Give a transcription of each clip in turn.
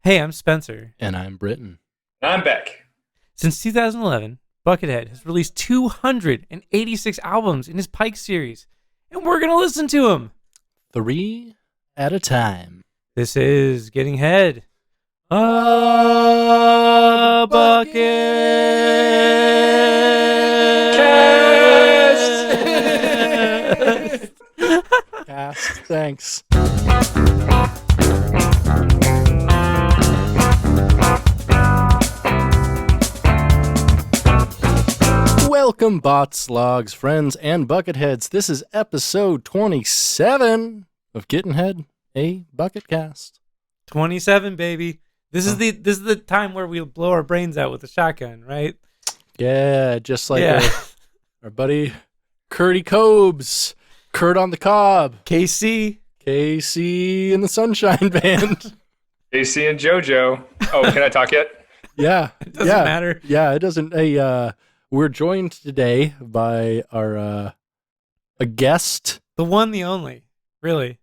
Hey, I'm Spencer. And I'm Britton. I'm Beck. Since 2011, Buckethead has released 286 albums in his Pikes series, and we're going to listen to them 3 at a time. This is Gettin Head. A Bucket Cast. Thanks. Welcome, bots, logs, friends, and bucketheads. This is episode 27 of Gettin Head, a Bucketcast. 27, baby. This is the time where we blow our brains out with a shotgun, right? Yeah, just like our buddy Curty Cobes, Kurt on the Cob, KC and the Sunshine Band, AC and JoJo. Oh, can I talk yet? Yeah, it doesn't matter. Yeah, it doesn't. Hey, we're joined today by our a guest, The one, the only, really.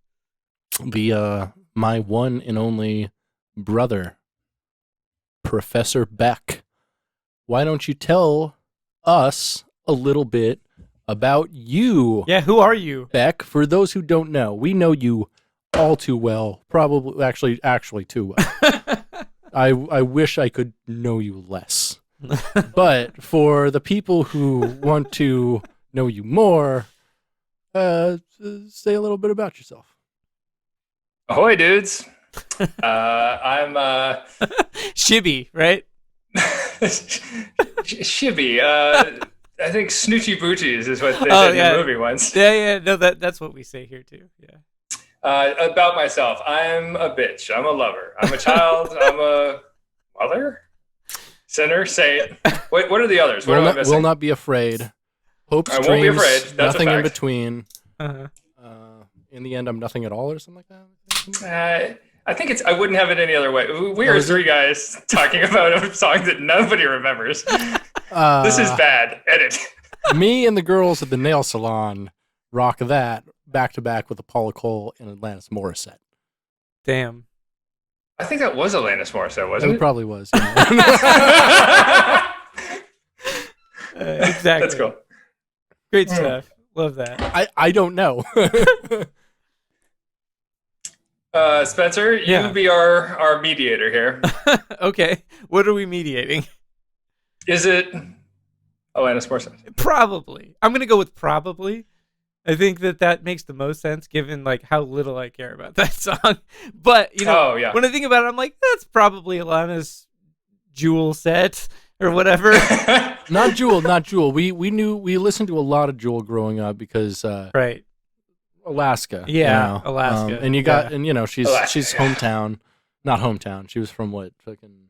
My one and only brother, Professor Beck. Why don't you tell us a little bit about you? Yeah, who are you? Beck, for those who don't know, we know you all too well. Probably, actually too well. I wish I could know you less. But for the people who want to know you more, say a little bit about yourself. Ahoy, dudes. I'm Shibby, right? Shibby. I think Snoochie Boochies is what they said in the movie once. Yeah. No, that's what we say here too. Yeah. About myself, I'm a bitch. I'm a lover. I'm a child. I'm a mother, sinner, saint. Wait, what are the others? What am I missing? Will not be afraid. Hopes, I dreams, won't be afraid. That's nothing a in fact. between. Uh-huh. In the end, I'm nothing at all, or something like that. I think I wouldn't have it any other way. We are three guys talking about a song that nobody remembers. This is bad. Edit. Me and the girls at the nail salon rock that back to back with Paula Cole and Alanis Morissette. Damn. I think that was Alanis Morissette, wasn't it? It probably was. Yeah. Exactly. That's cool. Great stuff. Love that. I don't know. Spencer, you be our mediator here. Okay. What are we mediating? Is it Alanis Morissette? Probably. I'm going to go with probably. I think that makes the most sense given like how little I care about that song. But, when I think about it, I'm like, that's probably Alanis Jewel set or whatever. Not Jewel. We listened to a lot of Jewel growing up because right. Alaska. Yeah, Alaska. And you got she's Alaska, she's hometown. Not hometown. She was from what? Fucking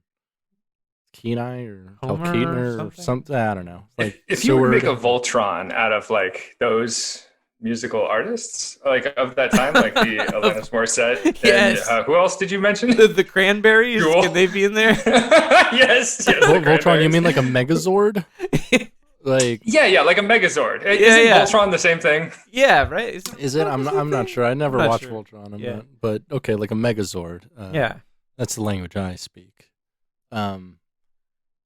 Kenai or Talkeetna or something. I don't know. Like if you were to make a Voltron out of like those musical artists like of that time, like the Alanis Morissette. Yes. And, who else did you mention? The Cranberries. Jewel. Can they be in there? Yes. Voltron. You mean like a Megazord? Like yeah, like a Megazord. Isn't Voltron the same thing? Yeah, right. Is it? I'm not sure. I never watched sure. Voltron. But okay, like a Megazord. That's the language I speak.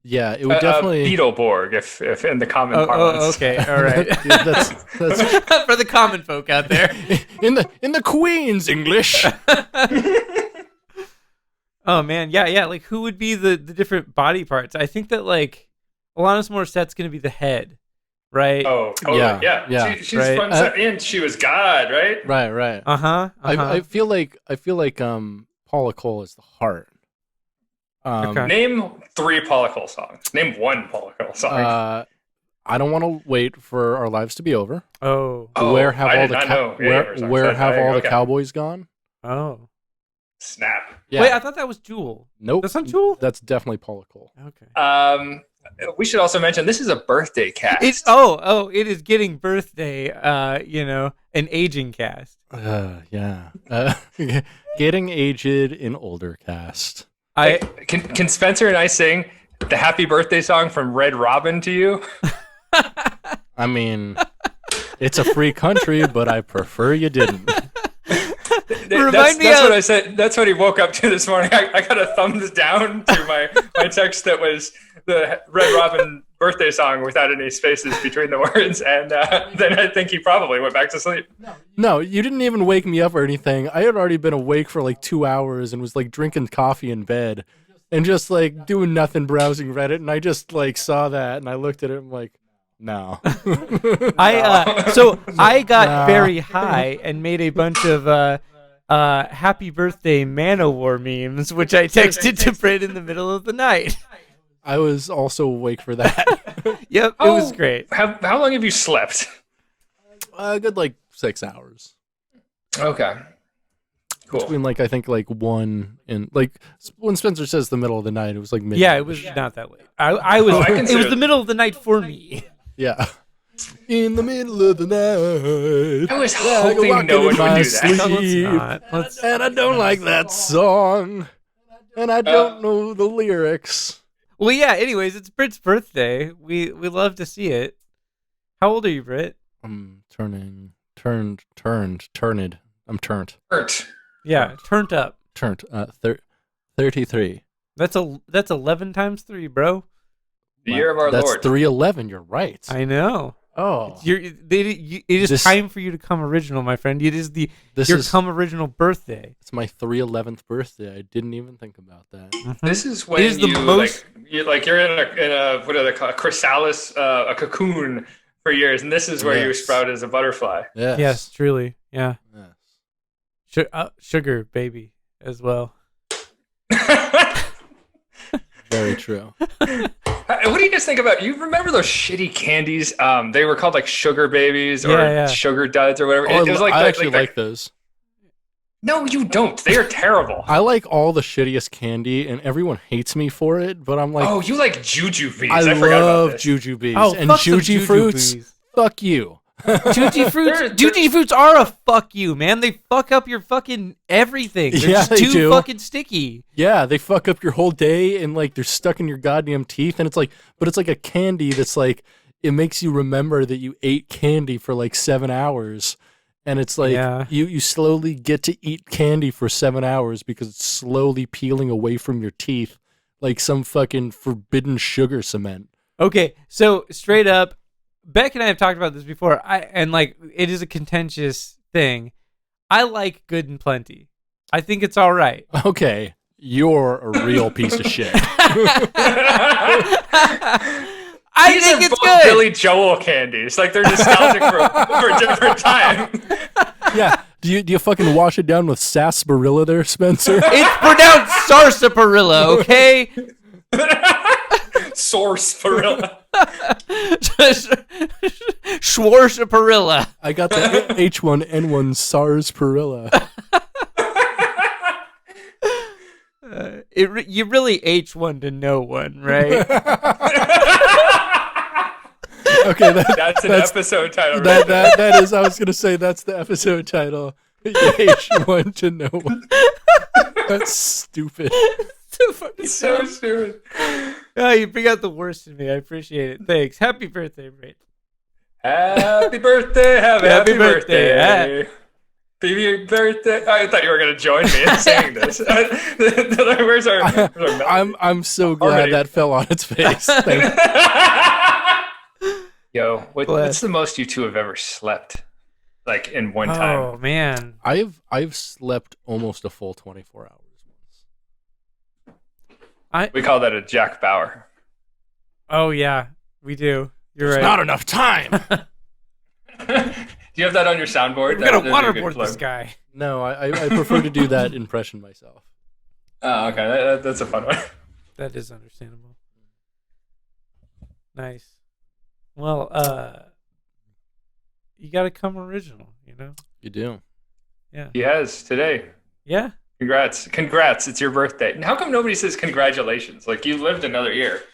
Yeah, it would definitely Beetleborg, if in the common parlance. Oh, okay, all right. that's for the common folk out there. in the Queen's English. Oh man, yeah. Like, who would be the different body parts? I think that like Alanis Morissette's going to be the head, right? Oh, totally. Yeah. She's right? fun, and she was God, right? Right. I feel like Paula Cole is the heart. Okay. Name 3 Paula Cole songs. Name 1 Paula Cole song. I don't want to wait for our lives to be over. Oh. Where have all the cowboys gone? Oh. Snap. Yeah. Wait, I thought that was Jewel. Nope. That's not Jewel? That's definitely Paula Cole. Okay. We should also mention this is a birthday cast. It is getting birthday, an aging cast. Yeah. Getting aged in older cast. Can Spencer and I sing the happy birthday song from Red Robin to you? I mean, it's a free country, but I prefer you didn't. That's what I said. That's what he woke up to this morning. I got a thumbs down to my text that was the Red Robin birthday song without any spaces between the words, and then I think he probably went back to sleep. No, you didn't even wake me up or anything. I had already been awake for like 2 hours and was like drinking coffee in bed and just like doing nothing, browsing Reddit, and I just like saw that and I looked at it and I'm like, no. I got very high and made a bunch of happy birthday Manowar memes, which I texted to Britt in the middle of the night. I was also awake for that. Yep, it was great. How long have you slept? A good like 6 hours. Okay. Cool. Between like I think like 1 and like when Spencer says the middle of the night, it was like midnight. Yeah, it was not that late. It was the middle of the night for me. Yeah. In the middle of the night. I was hoping no one would do that. And I don't like that song. And I don't know the lyrics. Well, yeah, anyways, it's Britt's birthday. We love to see it. How old are you, Britt? I'm turned. I'm turned. Yeah, turned up. 33. That's 11 times 3, bro. The year of our That's Lord. That's 311. You're right. I know. Oh, it is time for you to come original, my friend. It is your come original birthday. It's my 311th birthday. I didn't even think about that. Mm-hmm. This is when you're in a what do they call a chrysalis, a cocoon for years, and this is where you sprout as a butterfly. Yes, truly, yeah. Yes. Sugar baby as well. Very true. What do you guys think about? You remember those shitty candies? They were called like sugar babies or sugar duds or whatever. Oh, it was like I actually like those. No, you don't. They are terrible. I like all the shittiest candy, and everyone hates me for it. But I'm like, oh, you like Jujubees? I love Jujubees and Jujifruits. Fuck you. Jujifruits are a fuck you, man. They fuck up your fucking everything. They're just too fucking sticky. Yeah, they fuck up your whole day, and like they're stuck in your goddamn teeth. And it's like, but it's like a candy that's like, it makes you remember that you ate candy for like 7 hours. And it's like you slowly get to eat candy for 7 hours because it's slowly peeling away from your teeth like some fucking forbidden sugar cement. Okay, so straight up, Beck and I have talked about this before. It is a contentious thing. I like Good and Plenty. I think it's all right. Okay, you're a real piece of shit. I think it's good. Billy Joel candies, like they're nostalgic for a different time. Yeah. Do you fucking wash it down with sarsaparilla there, Spencer? It's pronounced sarsaparilla, okay? Sarsaparilla. Schwarsaparilla. I got the H1N1 sarsaparilla. You really H1 to no one, right? Okay, that's an episode title. Right? That is. I was gonna say that's the episode title. H1 to no one. That's stupid. So stupid. Oh, you bring out the worst in me. I appreciate it. Thanks. Happy birthday, Britt. Happy birthday. Happy birthday. Happy birthday. I thought you were going to join me in saying this. Where's our I'm so glad that fell on its face. Yo, what's the most you two have ever slept? Like in one time? Oh, man. I've slept almost a full 24 hours once. We call that a Jack Bauer. Oh, yeah. We do. You're right. Not enough time. Do you have that on your soundboard? We're going to waterboard this guy. No, I prefer to do that impression myself. Oh, okay. That's a fun one. That is understandable. Nice. Well, you got to come original, you know? You do. Yeah. He has today. Yeah. Congrats. It's your birthday. And how come nobody says congratulations? Like, you lived another year.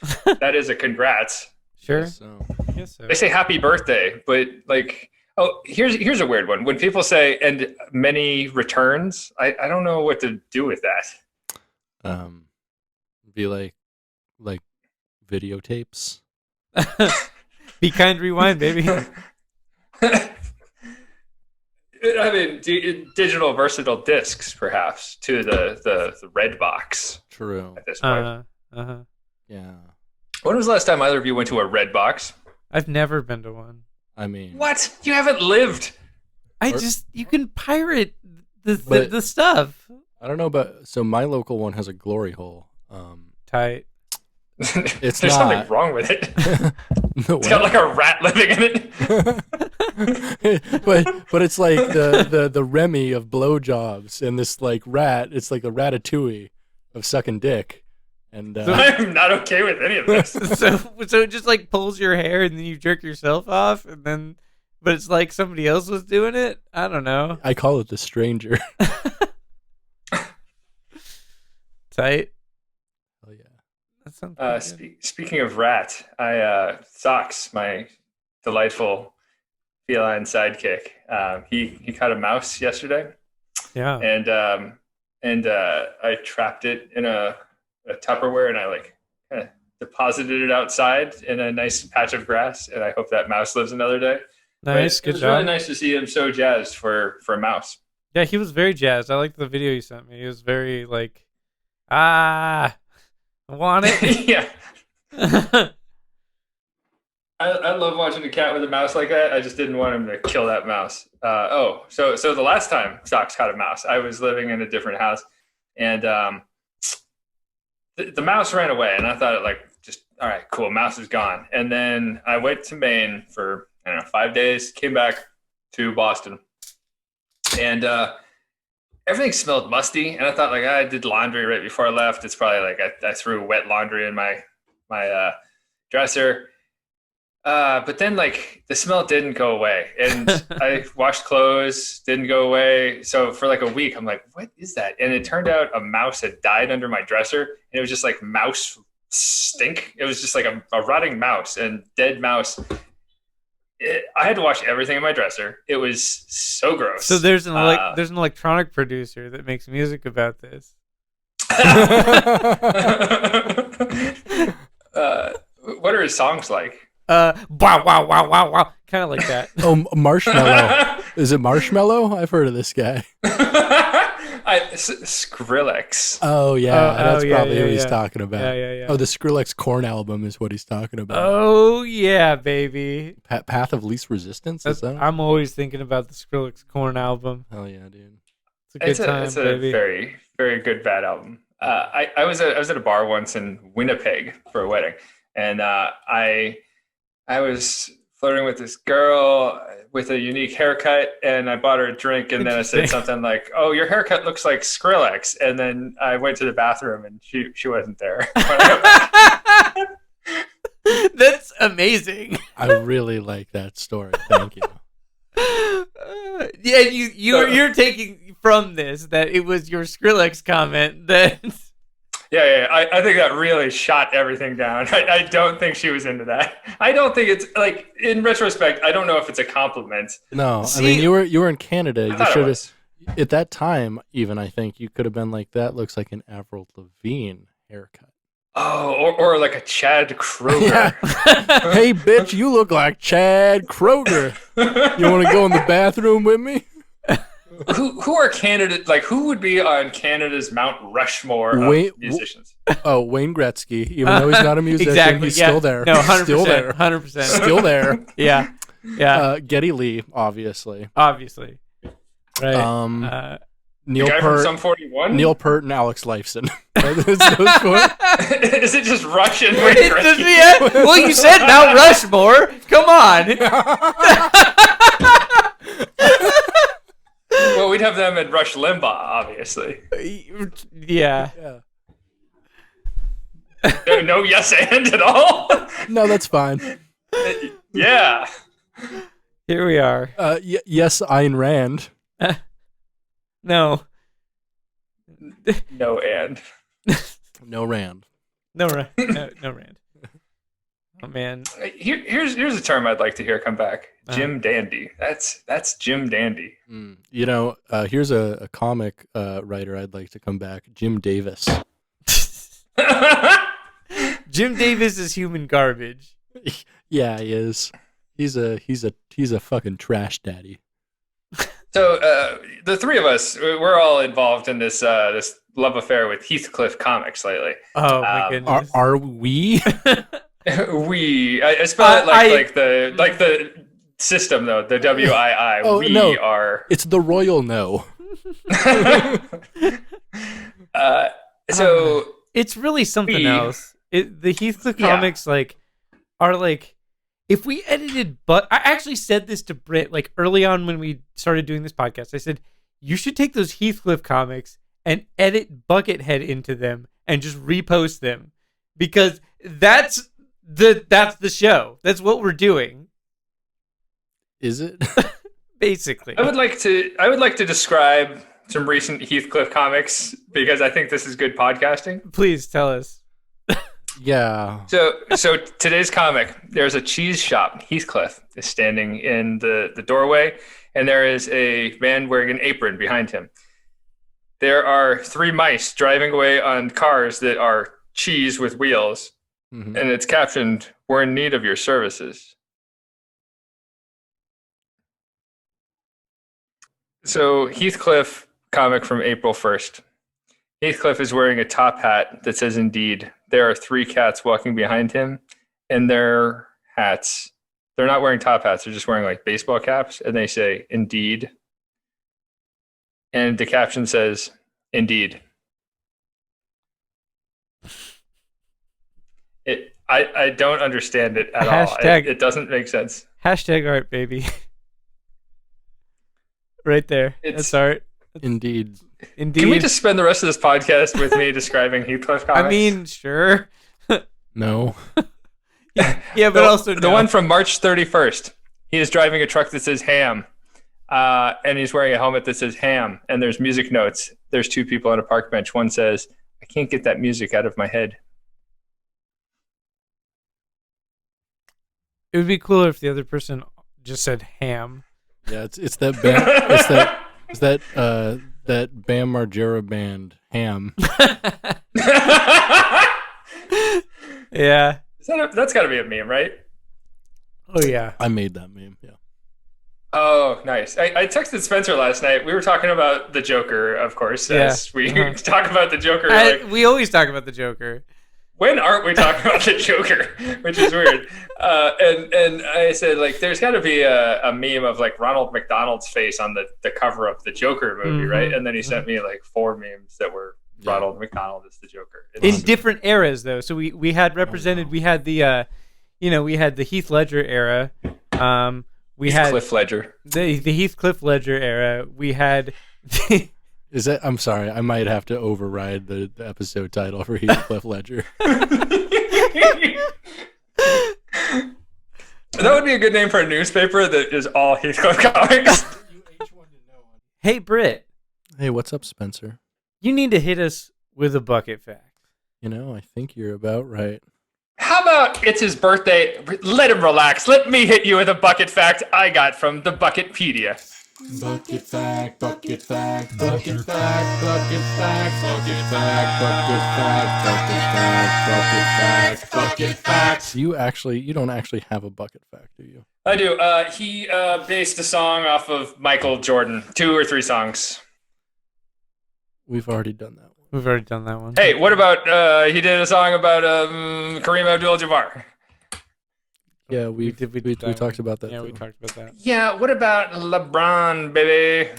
That is a congrats. Sure. I guess so. They say happy birthday, but like, oh, here's a weird one. When people say and many returns, I don't know what to do with that. Be like videotapes. Be kind, rewind, baby. I mean, digital versatile discs, perhaps, to the red box. True. At this point. Yeah. When was the last time either of you went to a red box? I've never been to one. I mean, what? You haven't lived. You can pirate the stuff. I don't know, but so my local one has a glory hole. Tight. There's something wrong with it. No, it's got like a rat living in it. but it's like the Remy of blowjobs, and this like rat. It's like a Ratatouille of sucking dick. And I'm not okay with any of this. So it just like pulls your hair and then you jerk yourself off, and then, but it's like somebody else was doing it. I don't know. I call it the stranger. Tight. Oh yeah. That sounds speaking of rat, Socks, my delightful feline sidekick, he caught a mouse yesterday. Yeah. And I trapped it in a Tupperware, and I like kind of deposited it outside in a nice patch of grass, and I hope that mouse lives another day. Nice, good job. It was really nice to see him so jazzed for a mouse. Yeah, he was very jazzed. I liked the video you sent me. He was very like, I want it. Yeah. I love watching a cat with a mouse like that. I just didn't want him to kill that mouse. So the last time Socks caught a mouse, I was living in a different house, and the mouse ran away, and I thought, all right, cool, mouse is gone. And then I went to Maine for, 5 days, came back to Boston, and everything smelled musty. And I thought, I did laundry right before I left. It's probably I threw wet laundry in my dresser. But then the smell didn't go away, and I washed clothes, didn't go away. So for a week, I'm like, what is that? And it turned out a mouse had died under my dresser, and it was just mouse stink. It was just a rotting mouse and dead mouse. I had to wash everything in my dresser. It was so gross. So there's an electronic producer that makes music about this. What are his songs like? Wow, wow, wow, wow, wow. Kind of like that. Oh, Marshmallow. Is it Marshmallow? I've heard of this guy. Skrillex. Oh, yeah. That's probably who he's talking about. Yeah. Oh, the Skrillex Corn album is what he's talking about. Oh, yeah, baby. Path of Least Resistance? Is that? I'm always thinking about the Skrillex Corn album. Hell yeah, dude. It's a good time, it's baby. A very, very good bad album. I was at a bar once in Winnipeg for a wedding, and I was flirting with this girl with a unique haircut, and I bought her a drink, and then I said something like, "Oh, your haircut looks like Skrillex," and then I went to the bathroom, and she wasn't there. That's amazing. I really like that story. Thank you. Yeah, you're taking from this that it was your Skrillex comment that. Yeah. I think that really shot everything down. I don't think she was into that. I don't think it's in retrospect, I don't know if it's a compliment. No, I mean you were in Canada. You should have at that time. Even I think you could have been like, that looks like an Avril Lavigne haircut. Oh, or like a Chad Kroger. Yeah. Hey, bitch, you look like Chad Kroger. You want to go in the bathroom with me? Who are Canada? Who would be on Canada's Mount Rushmore of musicians? Wayne Gretzky. Even though he's not a musician, exactly, he's still there. No, 100%, still there. 100%. Still there. Yeah. Getty Lee, obviously. Right. Neil Peart, Sum 41? Neil Peart and Alex Lifeson. Is it just Rush and Wayne Gretzky? Yeah. Well, you said Mount Rushmore. Come on. Well, we'd have them in Rush Limbaugh, obviously. Yeah. No yes and at all? No, that's fine. Yeah. Here we are. Yes, Ayn Rand. No. No and. No Rand. No Rand. Oh man. Here's a term I'd like to hear come back. Jim Dandy. That's Jim Dandy. Here's a comic writer I'd like to come back. Jim Davis. Jim Davis is human garbage. Yeah, he is. He's a fucking trash daddy. So the three of us, we're all involved in this this love affair with Heathcliff comics lately. Oh my goodness. Are we? I spell it like the system though, the WII. Oh, we no. are. It's the royal no. So it's really something else. The Heathcliff comics are like, if we edited, but I actually said this to Britt like early on when we started doing this podcast. I said you should take those Heathcliff comics and edit Buckethead into them and just repost them, because that's the show. That's what we're doing. Is it? Basically. I would like to describe some recent Heathcliff comics because I think this is good podcasting. Please tell us. Yeah. So today's comic, there's a cheese shop. Heathcliff is standing in the doorway, and there is a man wearing an apron behind him. There are three mice driving away on cars that are cheese with wheels, and it's captioned, "We're in need of your services." So Heathcliff comic from April 1st. Heathcliff is wearing a top hat that says "Indeed." There are three cats walking behind him, and their hats, they're not wearing top hats. They're just wearing like baseball caps, and they say "Indeed." And the caption says, "Indeed." I don't understand it at all. It doesn't make sense. Hashtag art, baby. Right there. It's art. Indeed. Can we just spend the rest of this podcast with me describing Heathcliff comics? I mean, sure. No. Yeah, but also no. The one from March 31st. He is driving a truck that says ham. And he's wearing a helmet that says ham. And there's music notes. There's two people on a park bench. One says, "I can't get that music out of my head." It would be cooler if the other person just said ham. Yeah, it's that band. That Bam Margera band, Ham. Yeah. That's got to be a meme, right? Oh, yeah. I made that meme, yeah. Oh, nice. I texted Spencer last night. We were talking about the Joker, of course, as we talk about the Joker. We always talk about the Joker. When aren't we talking about the Joker? Which is weird. And I said, like, there's got to be a meme of, like, Ronald McDonald's face on the cover of the Joker movie, right? And then he sent me, like, 4 memes that were Ronald McDonald as the Joker. In different eras, though. So we had represented, we had the, we had the Heath Ledger era. We had Heathcliff Ledger. The Heathcliff Ledger era. We had... Is that? I'm sorry. I might have to override the episode title for Heathcliff Ledger. That would be a good name for a newspaper that is all Heathcliff comics. Hey, Britt. Hey, what's up, Spencer? You need to hit us with a bucket fact. I think you're about right. How about it's his birthday? Let him relax. Let me hit you with a bucket fact I got from the Bucketpedia. Bucket fact, bucket fact, bucket fact, bucket fact, bucket fact, bucket fact, bucket fact, bucket fact. You don't actually have a bucket fact, do you? I do. He based a song off of Michael Jordan. 2 or 3 songs. We've already done that one. We've already done that one. Hey, what about he did a song about Kareem Abdul-Jabbar? Yeah, we talked about that. Yeah, we talked about that. Yeah, what about LeBron, baby?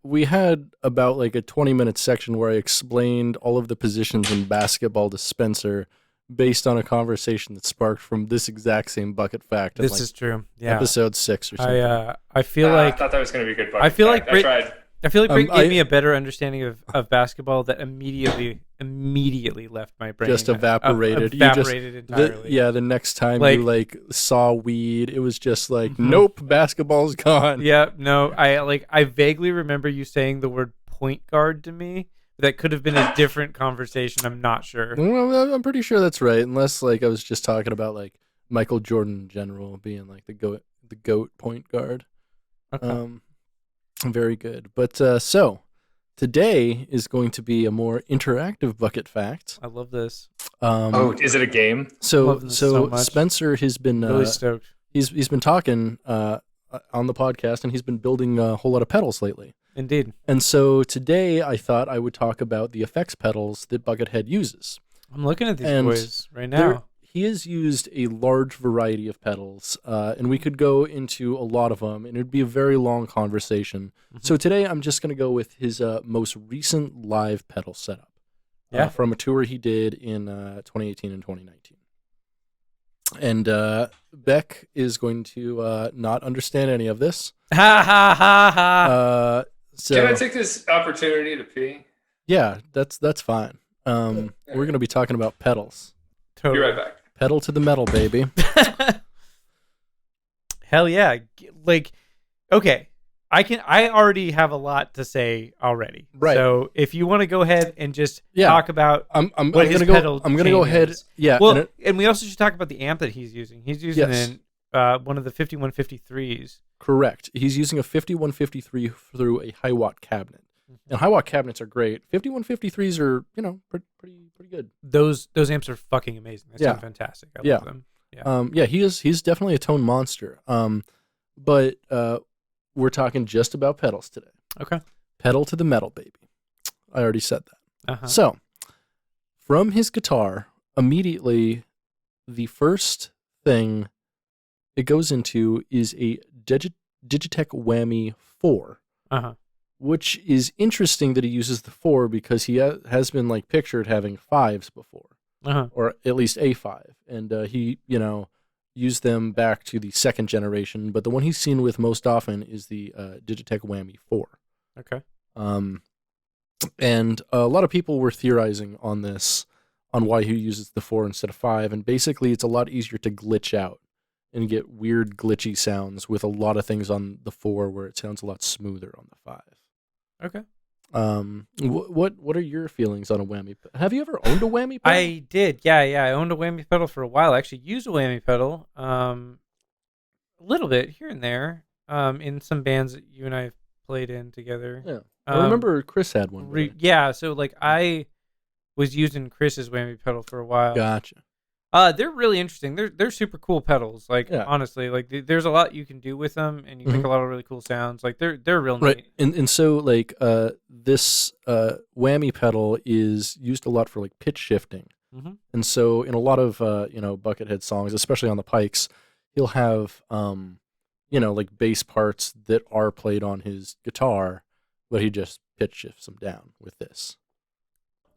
We had about like a 20-minute section where I explained all of the positions in basketball to Spencer based on a conversation that sparked from this exact same bucket fact. This is true. Yeah. Episode 6 or something. I feel like I thought that was going to be a good bucket I feel fact. like I tried. I feel like Britt gave me a better understanding of basketball that immediately left my brain. Just evaporated. Entirely. The next time you saw weed, it was just like, nope, basketball's gone. Yeah, no, I vaguely remember you saying the word point guard to me. That could have been a different conversation. I'm not sure. Well, I'm pretty sure that's right, unless I was just talking about Michael Jordan in general being the GOAT point guard. Okay. Very good. But so today is going to be a more interactive bucket fact. I love this. Is it a game? So so much. Spencer has been really stoked. He's been talking on the podcast, and he's been building a whole lot of pedals lately. Indeed. And so today I thought I would talk about the effects pedals that Buckethead uses. I'm looking at these boys right now. He has used a large variety of pedals, and we could go into a lot of them, and it would be a very long conversation. Mm-hmm. So today I'm just going to go with his most recent live pedal setup from a tour he did in 2018 and 2019. And Beck is going to not understand any of this. Ha ha ha ha. So, can I take this opportunity to pee? Yeah, that's fine. We're going to be talking about pedals. Totally. Be right back. Pedal to the metal, baby. Hell yeah. Like, okay. I already have a lot to say already. Right. So if you want to go ahead and just talk about I'm going to go ahead. Yeah. Well, and we also should talk about the amp that he's using. He's using one of the 5153s. Correct. He's using a 5153 through a high watt cabinet. And high watt cabinets are great. 5153s are, pretty good. Those amps are fucking amazing. They sound fantastic. I love them. Yeah. He's definitely a tone monster. But we're talking just about pedals today. Okay. Pedal to the metal, baby. I already said that. Uh-huh. So, from his guitar, immediately the first thing it goes into is a Digitech Whammy 4. Uh-huh. Which is interesting that he uses the 4 because he has been like pictured having 5s before, or at least a 5, and he used them back to the second generation. But the one he's seen with most often is the Digitech Whammy 4. Okay. And a lot of people were theorizing on this, on why he uses the 4 instead of 5, and basically it's a lot easier to glitch out and get weird glitchy sounds with a lot of things on the 4 where it sounds a lot smoother on the 5. Okay. What are your feelings on a whammy? Have you ever owned a whammy pedal? I did. Yeah. I owned a whammy pedal for a while. I actually used a whammy pedal a little bit here and there in some bands that you and I have played in together. Yeah. I remember Chris had one. So like I was using Chris's whammy pedal for a while. Gotcha. They're really interesting. They're super cool pedals. Like honestly, like there's a lot you can do with them, and you make a lot of really cool sounds. Like they're real neat. Right. And so like this whammy pedal is used a lot for like pitch shifting. Mm-hmm. And so in a lot of Buckethead songs, especially on the Pikes, he'll have like bass parts that are played on his guitar, but he just pitch shifts them down with this.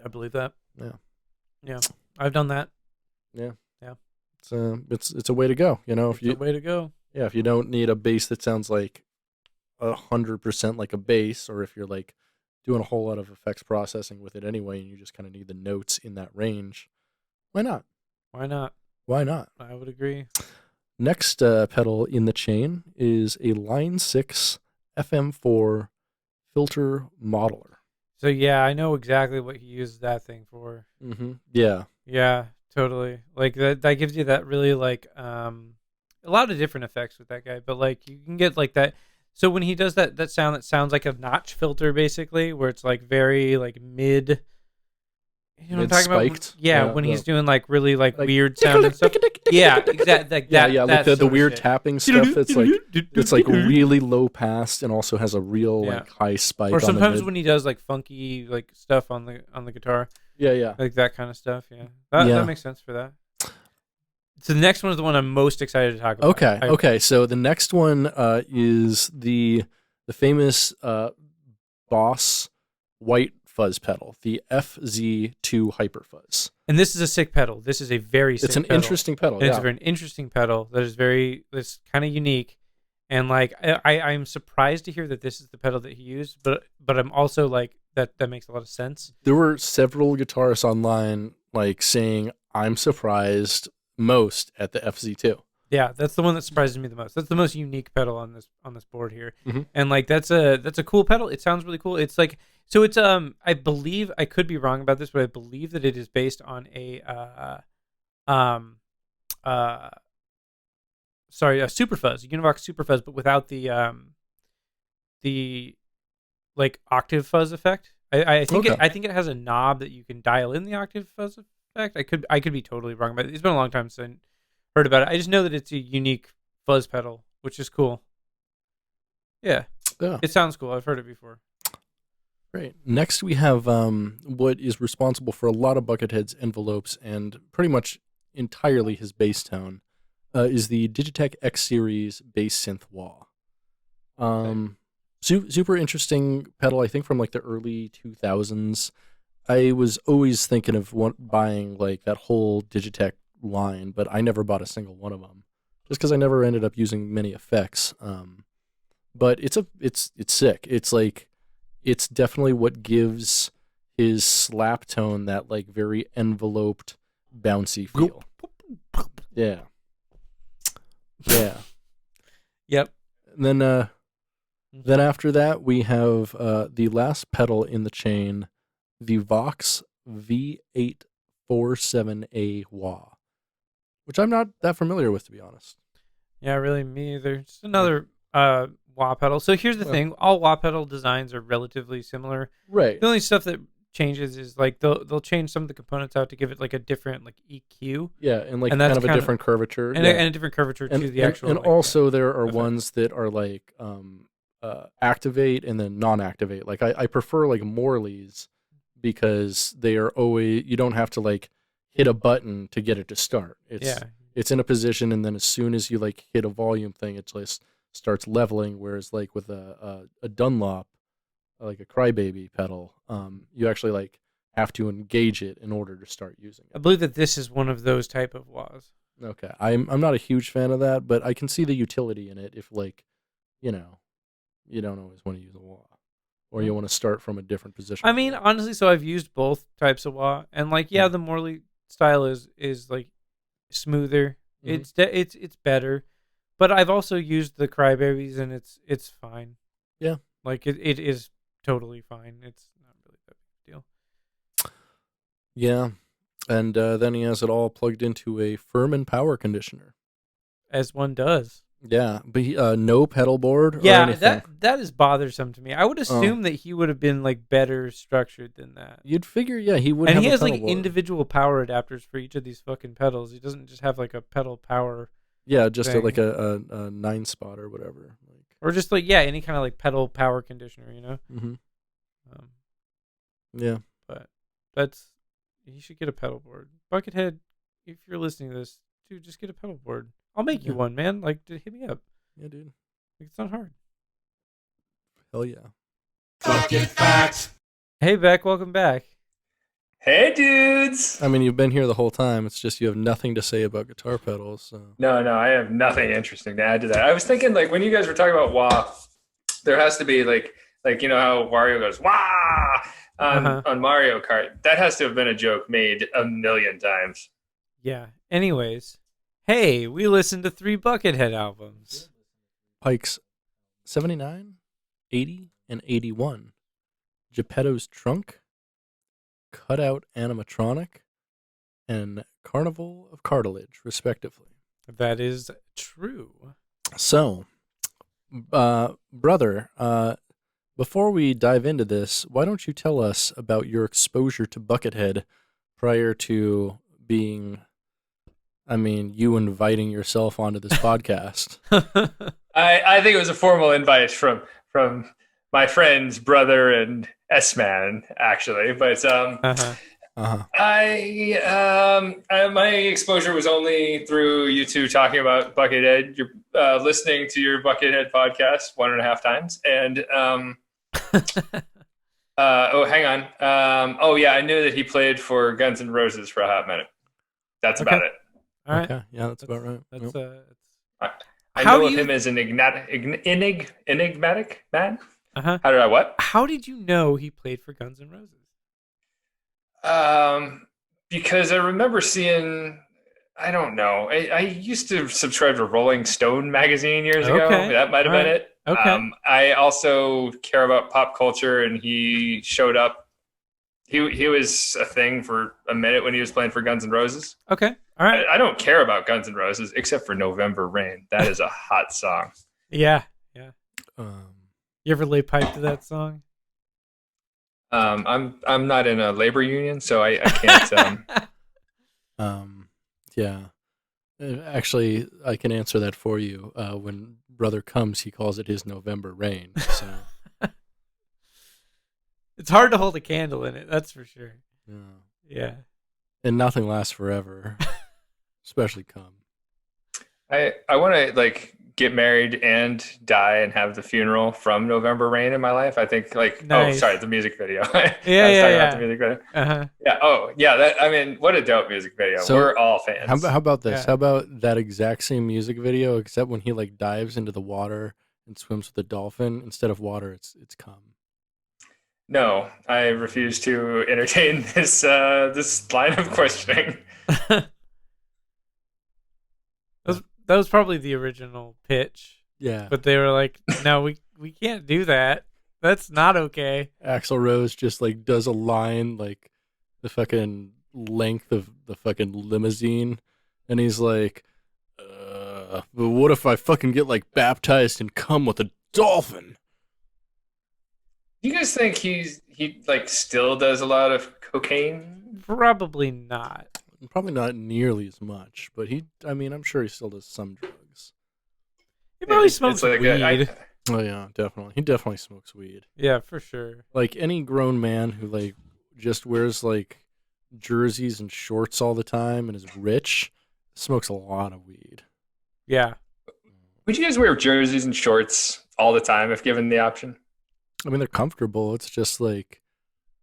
I believe that. Yeah. I've done that. Yeah. It's a way to go. It's a way to go. Yeah, if you don't need a bass that sounds like 100% like a bass, or if you're like doing a whole lot of effects processing with it anyway, and you just kind of need the notes in that range, why not? Why not? I would agree. Next pedal in the chain is a Line 6 FM4 filter modeler. So yeah, I know exactly what he uses that thing for. Mm-hmm. Yeah. Yeah. Totally. Like that gives you that really like a lot of different effects with that guy, but like you can get like that. So when he does that sound that sounds like a notch filter basically, where it's like very like mid, you know what I'm talking spiked. About? Yeah, when he's doing like really like weird sound and stuff. Yeah, exactly. Like the weird tapping stuff it's like really low passed and also has a real like high spike. Or sometimes when he does like funky like stuff on the guitar. Yeah. Like that kind of stuff, yeah. That makes sense for that. So the next one is the one I'm most excited to talk about. Okay. So the next one is the famous Boss white fuzz pedal, the FZ2 Hyper Fuzz. And this is a sick pedal. This is a very sick pedal. It's an interesting pedal, It's a very interesting pedal that's kind of unique. And like I'm surprised to hear that this is the pedal that he used, but I'm also like that makes a lot of sense. There were several guitarists online like saying I'm surprised most at the FZ2. Yeah, that's the one that surprises me the most. That's the most unique pedal on this board here. Mm-hmm. And like that's a cool pedal. It sounds really cool. It's like it's I believe, I could be wrong about this, but I believe that it is based on a super fuzz, a Univox super fuzz, but without the like octave fuzz effect. I think it has a knob that you can dial in the octave fuzz effect. I could be totally wrong about it. It's been a long time since I heard about it. I just know that it's a unique fuzz pedal, which is cool. Yeah. It sounds cool. I've heard it before. Great. Next, we have what is responsible for a lot of Buckethead's envelopes and pretty much entirely his bass tone is the Digitech X-Series bass synth wah. Super interesting pedal, I think, from like the early 2000s. I was always thinking of buying like that whole Digitech line, but I never bought a single one of them just because I never ended up using many effects. But it's sick. It's like, it's definitely what gives his slap tone that like very enveloped, bouncy feel. Yeah. Yeah. Yep. And then after that, we have the last pedal in the chain, the Vox V847A wah, which I'm not that familiar with, to be honest. Yeah, really, me either. Just another wah pedal. So here's the thing: all wah pedal designs are relatively similar. Right. The only stuff that changes is like they'll change some of the components out to give it like a different like EQ. Yeah, and like kind of a different curvature. And a different curvature to the actual. And like, also there are ones that are like activate and then non-activate. Like I prefer like Morley's because they are always, you don't have to like hit a button to get it to start. It's in a position, and then as soon as you like hit a volume thing, it just starts leveling. Whereas like with a Dunlop, like a Crybaby pedal, you actually like have to engage it in order to start using it. I believe that this is one of those type of wahs. Okay, I'm not a huge fan of that, but I can see the utility in it if like, you know, you don't always want to use a wah, or you want to start from a different position. I mean, honestly, so I've used both types of wah, and like, the Morley style is like smoother. Mm-hmm. It's better, but I've also used the Crybabies, and it's fine. Yeah, like it is totally fine. It's not really that big a deal. Yeah, and then he has it all plugged into a Furman power conditioner, as one does. Yeah, but no pedal board. Yeah, or anything. that is bothersome to me. I would assume that he would have been like better structured than that. You'd figure, he would. And have he has a like board. Individual power adapters for each of these fucking pedals. He doesn't just have like a pedal power. Yeah, just thing. a 9-spot or whatever. Or just like any kind of like pedal power conditioner, you know. Mm-hmm. Yeah, but you should get a pedal board. Buckethead, if you're listening to this, dude, just get a pedal board. I'll make you one, man. Like, hit me up. Yeah, dude. Like, it's not hard. Hell yeah. Bucket Facts. Hey, Beck, welcome back. Hey, dudes. I mean, you've been here the whole time. It's just you have nothing to say about guitar pedals. So. No, I have nothing interesting to add to that. I was thinking, like, when you guys were talking about wah, there has to be like you know how Wario goes wah on Mario Kart. That has to have been a joke made a million times. Yeah. Anyways. Hey, we listened to 3 Buckethead albums. Pikes 79, 80, and 81. Geppettos Trunk, Cutout Animatronic, and Carnival of Cartilage, respectively. That is true. So, brother, before we dive into this, why don't you tell us about your exposure to Buckethead prior to being... you inviting yourself onto this podcast. I think it was a formal invite from my friend's brother and S-Man, actually. But my exposure was only through you two talking about Buckethead. You're listening to your Buckethead podcast 1.5 times, and hang on. I knew that he played for Guns N' Roses for a hot minute. That's about it. All right. Okay. Yeah, that's about right. I know of him as an enigmatic man. Uh-huh. How did I what? How did you know he played for Guns N' Roses? Because I remember seeing, I don't know. I used to subscribe to Rolling Stone magazine years ago. That might have been it. Okay. I also care about pop culture, and he showed up. He was a thing for a minute when he was playing for Guns N' Roses. Okay. All right. I don't care about Guns N' Roses except for November Rain. That is a hot song. Yeah. You ever lay pipe to that song? I'm not in a labor union, so I can't. Yeah. Actually, I can answer that for you. When brother comes, he calls it his November rain. So it's hard to hold a candle in it. That's for sure. Yeah. And nothing lasts forever, especially cum. I want to like get married and die and have the funeral from November Rain in my life. I think like nice. Oh, sorry, the music video. Yeah. The music video. Uh-huh. Yeah. Oh, yeah. That, I mean, what a dope music video. So, we're all fans. How about this? Yeah. How about that exact same music video, except when he like dives into the water and swims with a dolphin, instead of water, it's cum. No, I refuse to entertain this this line of questioning. That was probably the original pitch. Yeah. But they were like, no, we can't do that. That's not okay. Axl Rose just like does a line like the fucking length of the fucking limousine, and he's like, but what if I fucking get like baptized and come with a dolphin? Do you guys think he like still does a lot of cocaine? Probably not. Probably not nearly as much, but I'm sure he still does some drugs. He probably smokes like weed. Oh yeah, definitely. He definitely smokes weed. Yeah, for sure. Like any grown man who like just wears like jerseys and shorts all the time and is rich, smokes a lot of weed. Yeah. Would you guys wear jerseys and shorts all the time if given the option? I mean, they're comfortable. It's just like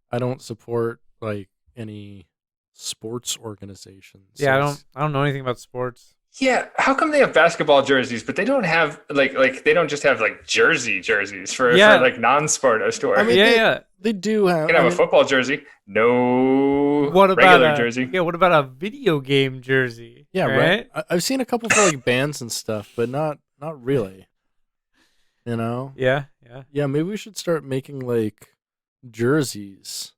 I don't support like any sports organizations. Yeah, I don't know anything about sports. Yeah, how come they have basketball jerseys, but they don't have like they don't just have like jerseys for like non-sport stores? I mean, they do have. You can have a football jersey, no what about regular jersey. Yeah, what about a video game jersey? Yeah, right. I've seen a couple for like bands and stuff, but not really. You know? Yeah. Maybe we should start making like jerseys.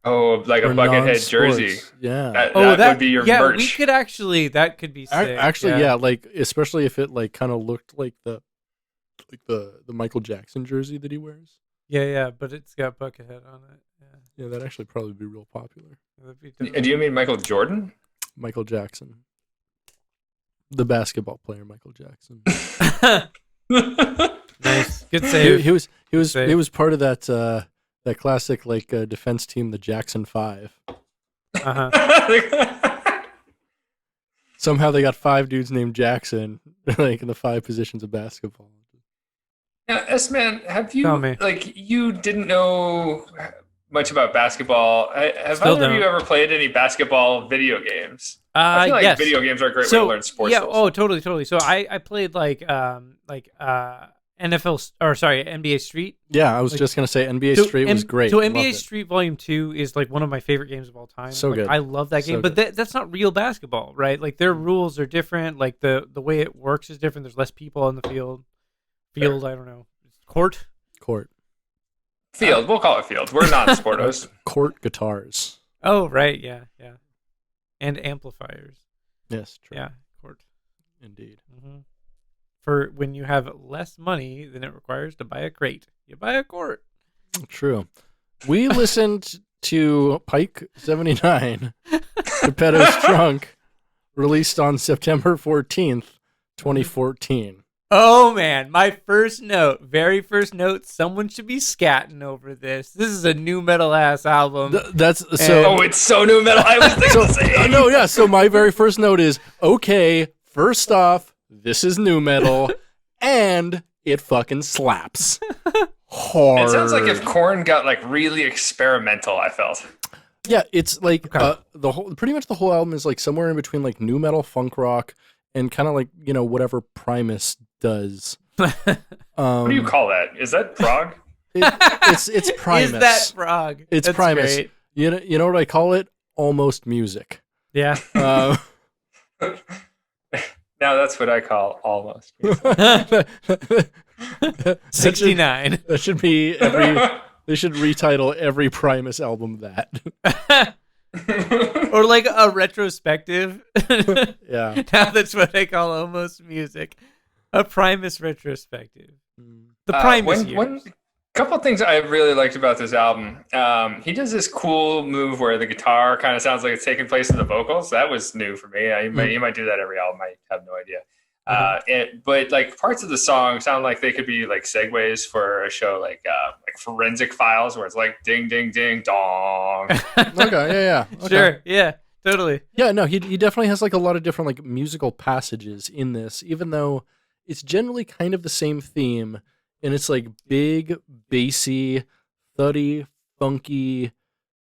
Oh, like a Buckethead jersey. Yeah. That would be your merch. We could actually. That could be sick. Actually, like especially if it like kind of looked like the Michael Jackson jersey that he wears. Yeah, but it's got Buckethead on it. Yeah, that'd actually probably be real popular. Do you mean Michael Jordan? Michael Jackson, the basketball player, Michael Jackson. Nice, good save. He was part of that classic like defense team, the Jackson 5. Somehow they got 5 dudes named Jackson, like in the 5 positions of basketball. Now, S-Man, have you like you didn't know much about basketball? Have either of you ever played any basketball video games? I feel like video games are a great way to learn sports. Yeah, skills. Totally. So I played NBA Street. Yeah, I was just gonna say NBA Street was great. So NBA Street Volume 2 is like one of my favorite games of all time. So good. I love that game, but that's not real basketball, right? Like their rules are different. Like the way it works is different. There's less people on the field. I don't know. Court. Field. We'll call it field. We're not sportos. Court guitars. Oh right, yeah. And amplifiers. Yes, true. Yeah, court. Indeed. Mm-hmm. For when you have less money than it requires to buy a crate, you buy a court. True. We listened to Pike 79, Geppettos Trunk, released on September 14th, 2014. Oh man, my very first note, someone should be scatting over this. This is a new metal ass album. It's so new metal. I was thinking the same. So my very first note is, okay, first off, this is new metal, and it fucking slaps. Hard. It sounds like if Korn got like really experimental, I felt. Yeah, it's like pretty much the whole album is like somewhere in between like new metal, funk rock, and kind of like, whatever Primus does. What do you call that? Is that prog? It's Primus. Is that prog? It's That's Primus. Great. You know what I call it? Almost music. Yeah. Now that's what I call almost music. 69. That should be they should retitle every Primus album that. Or like a retrospective. Yeah. Now that's what I call almost music. A Primus retrospective. The Primus years. Couple of things I really liked about this album. He does this cool move where the guitar kind of sounds like it's taking place in the vocals. That was new for me. He might do that every album. I have no idea. But like parts of the song sound like they could be like segues for a show like Forensic Files, where it's like ding ding ding dong. Okay, yeah. Okay. Sure, yeah, totally. Yeah, no, he definitely has like a lot of different like musical passages in this, even though it's generally kind of the same theme, and it's like big, bassy, thuddy, funky,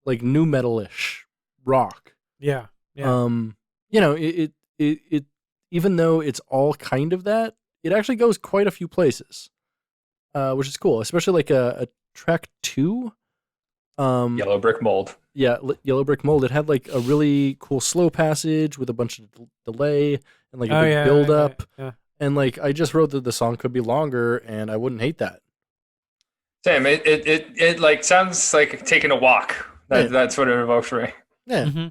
like new metal-ish rock. Yeah. It even though it's all kind of that, it actually goes quite a few places, which is cool, especially like a track 2. Yellow Brick Mold. Yeah, Yellow Brick Mold. It had like a really cool slow passage with a bunch of delay and like a big build up. Yeah. And like I just wrote that the song could be longer, and I wouldn't hate that. Same. It like sounds like taking a walk. That's what it evokes for me. Yeah.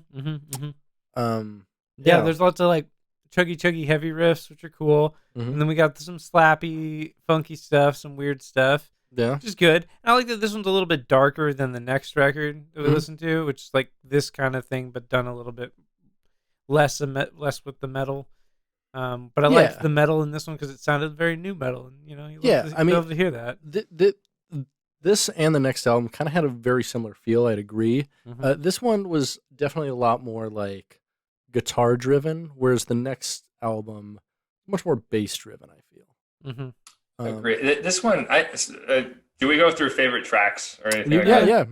Yeah. There's lots of like chuggy heavy riffs, which are cool, and then we got some slappy, funky stuff, some weird stuff. Yeah, which is good. And I like that this one's a little bit darker than the next record that we listened to, which is like this kind of thing, but done a little bit less with the metal. But I liked the metal in this one because it sounded very new metal, and you love to hear that. This and the next album kind of had a very similar feel. I'd agree. This one was definitely a lot more like guitar driven, whereas the next album much more bass driven. I feel. Agree. This one, do we go through favorite tracks or anything? Yeah.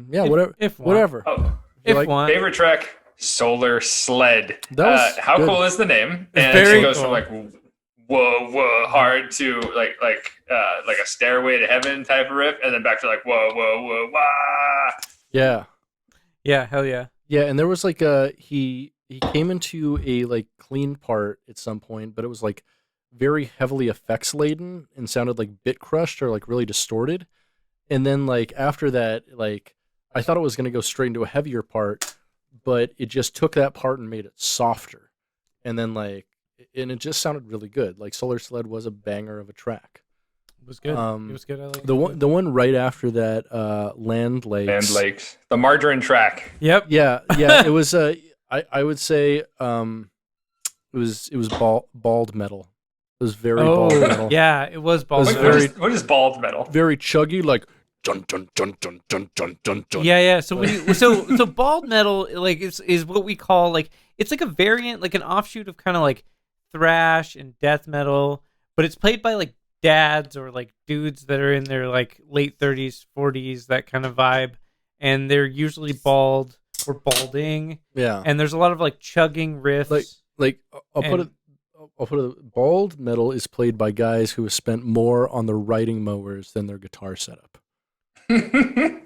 Whatever. Oh, favorite track, Solar Sled. How good. Cool is the name? It's and very it goes cool. from like whoa hard to like a Stairway to Heaven type of riff, and then back to like whoa wah. Yeah, hell yeah. Yeah, and there was like he came into a like clean part at some point, but it was like very heavily effects laden and sounded like bit crushed or like really distorted. And then like after that, like I thought it was going to go straight into a heavier part, but it just took that part and made it softer. And then like, and it just sounded really good. Like Solar Sled was a banger of a track. It was good. It was good. I like the one right after that, Land Lakes, the Margarine track. Yep. Yeah. It was I would say it was bald metal. It was very bald metal. Yeah, it was bald metal. What is bald metal? Very chuggy, like dun dun dun dun dun dun dun dun. Yeah. So so bald metal like is what we call like it's like a variant, like an offshoot of kind of like thrash and death metal, but it's played by like dads or like dudes that are in their like late 30s, 40s, that kind of vibe, and they're usually bald or balding. Yeah. And there's a lot of like chugging riffs. Like I'll put it, bald metal is played by guys who have spent more on the riding mowers than their guitar setup.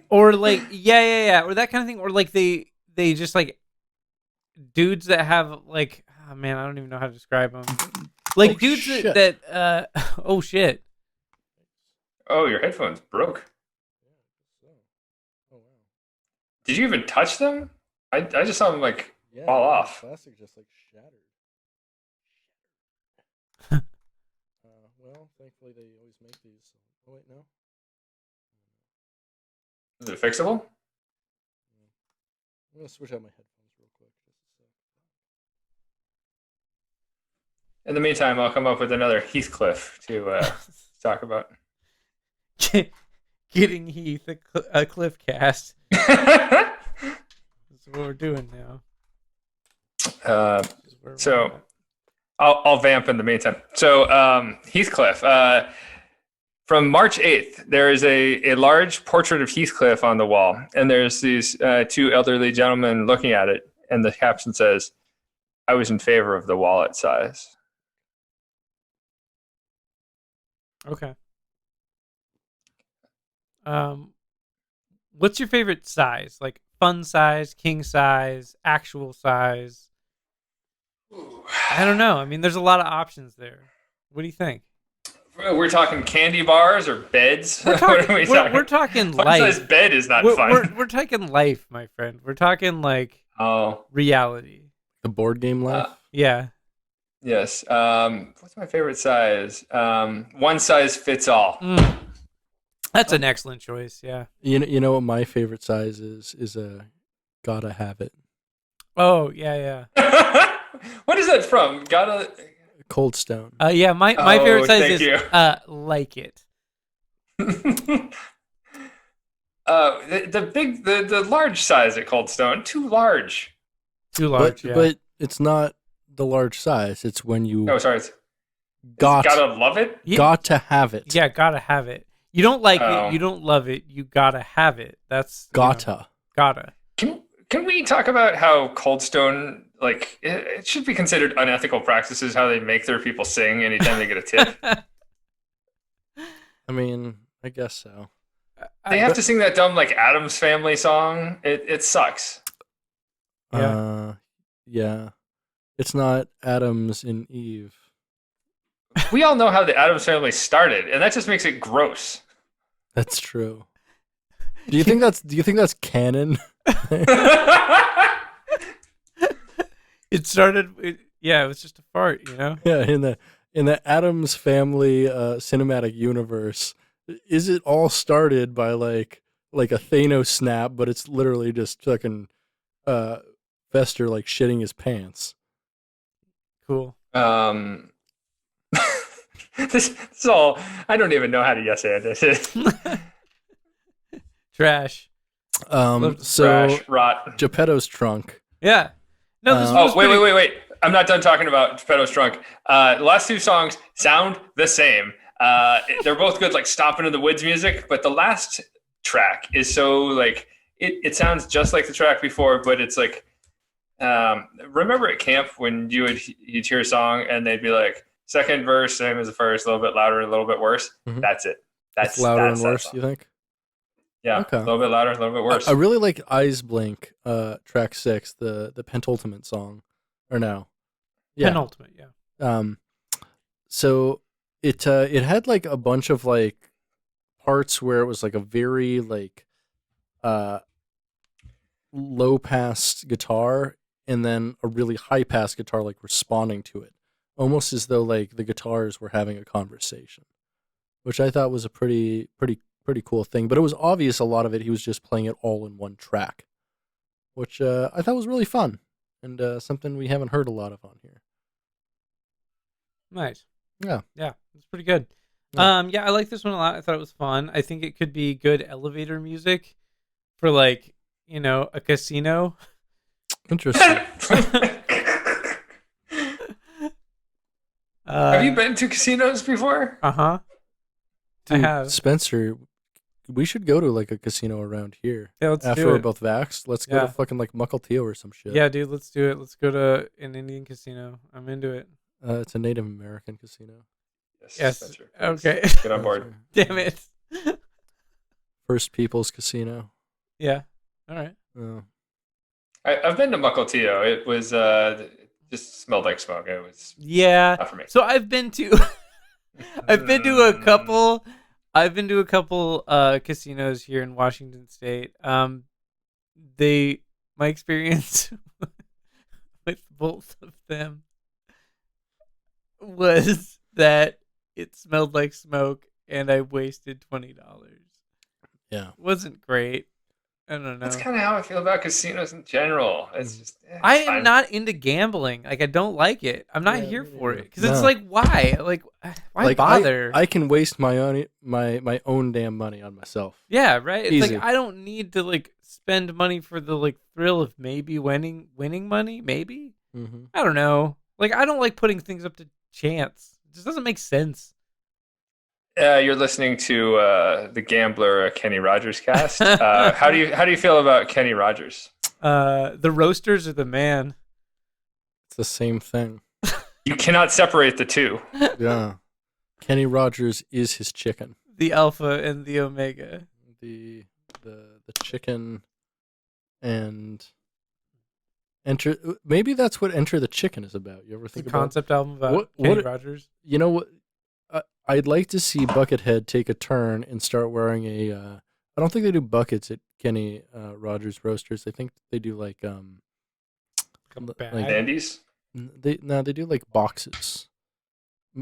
Or like or that kind of thing, or like they just like dudes that have like, oh man, I don't even know how to describe them. Like dudes that oh shit. Oh, your headphones broke. Oh wow. Did you even touch them? I just saw them like fall off. Plastic just like shattered. Well, thankfully they always make these. Oh wait, no. Is it fixable? I'm gonna switch out my headphones real quick. In the meantime, I'll come up with another Heathcliff to talk about. Getting Heath a cliff cast. That's what we're doing now. So I'll vamp in the meantime. So Heathcliff. From March 8th, there is a large portrait of Heathcliff on the wall, and there's these two elderly gentlemen looking at it, and the caption says, "I was in favor of the wallet size." Okay. What's your favorite size? Like fun size, king size, actual size? I don't know. I mean, there's a lot of options there. What do you think? We're talking candy bars or beds? We're talking life. Fun-size bed is not fun. We're talking life, my friend. We're talking like reality. The board game life? Yeah. Yes. What's my favorite size? One size fits all. That's an excellent choice. Yeah. You know what my favorite size is a gotta have it. Oh yeah. What is that from? Gotta. Cold Stone. Yeah. My favorite size is you. like it. The large size at Cold Stone, too large. Too large. But it's not the large size. It's when you. Oh, sorry. Gotta love it. Got to have it. Yeah, gotta have it. You don't like it. You don't love it. You gotta have it. That's gotta. Gotta. Can we talk about how Cold Stone, like, it should be considered unethical practices how they make their people sing anytime they get a tip? I mean, I guess so. They have to sing that dumb like Addams Family song. It sucks. Yeah. Yeah. It's not Adams and Eve. We all know how the Addams Family started, and that just makes it gross. That's true. Do you think that's canon? It started. It was just a fart, you know. Yeah, in the Addams Family cinematic universe, is it all started by like a Thanos snap, but it's literally just fucking Fester like shitting his pants. Cool. This is all. I don't even know how to yes and this. Trash. Trash, rot. Geppettos Trunk. Yeah. No. This was wait. I'm not done talking about Geppettos Trunk. The last two songs sound the same. They're both good, like stomping in the woods music. But the last track is so like it sounds just like the track before, but it's like. Remember at camp when you'd hear a song and they'd be like, second verse, same as the first, a little bit louder, a little bit worse. Mm-hmm. That's it. That's louder and worse, you think? Yeah, okay. A little bit louder, a little bit worse. I really like Eyes Blink, track 6, the penultimate song. Or no. Yeah. Penultimate, yeah. So it had like a bunch of like parts where it was like a very like low pass guitar and then a really high pass guitar like responding to it. Almost as though like the guitars were having a conversation, which I thought was a pretty cool thing. But it was obvious a lot of it he was just playing it all in one track, which I thought was really fun and something we haven't heard a lot of on here. Nice. Yeah, it's pretty good. Yeah. I like this one a lot. I thought it was fun. I think it could be good elevator music for like a casino. Interesting. Have you been to casinos before? I have. Spencer, we should go to like a casino around here. Yeah, let's after do it. we're both vaxxed. Let's go to fucking like Mukilteo or some shit. Yeah, dude, let's do it. Let's go to an Indian casino. I'm into it. It's a Native American casino. Yes. Spencer, okay. Get on board. Damn it. First People's Casino. Yeah. All right. I've been to Mukilteo. It was just smelled like smoke. It was not for me. So I've been to I've been to a couple casinos here in Washington State. My experience with both of them was that it smelled like smoke and I wasted $20. Yeah. Wasn't great. I don't know. That's kind of how I feel about casinos in general. It's just I am not into gambling. Like I don't like it. I'm not here for it because it's like why? Like why bother? I can waste my own damn money on myself. Yeah, right. It's Easy. like I don't need to like spend money for the like thrill of maybe winning money. Maybe I don't know. Like I don't like putting things up to chance. It just doesn't make sense. You're listening to the Gambler Kenny Rogers cast. How do you feel about Kenny Rogers? The roasters are the man. It's the same thing. You cannot separate the two. Yeah. Kenny Rogers is his chicken. The alpha and the omega. The chicken and Enter. Maybe that's what Enter the Chicken is about. You ever think about the concept album about Kenny Rogers? You know what? I'd like to see Buckethead take a turn and start wearing a. I don't think they do buckets at Kenny Rogers Roasters. I think they do like candies. They do like boxes.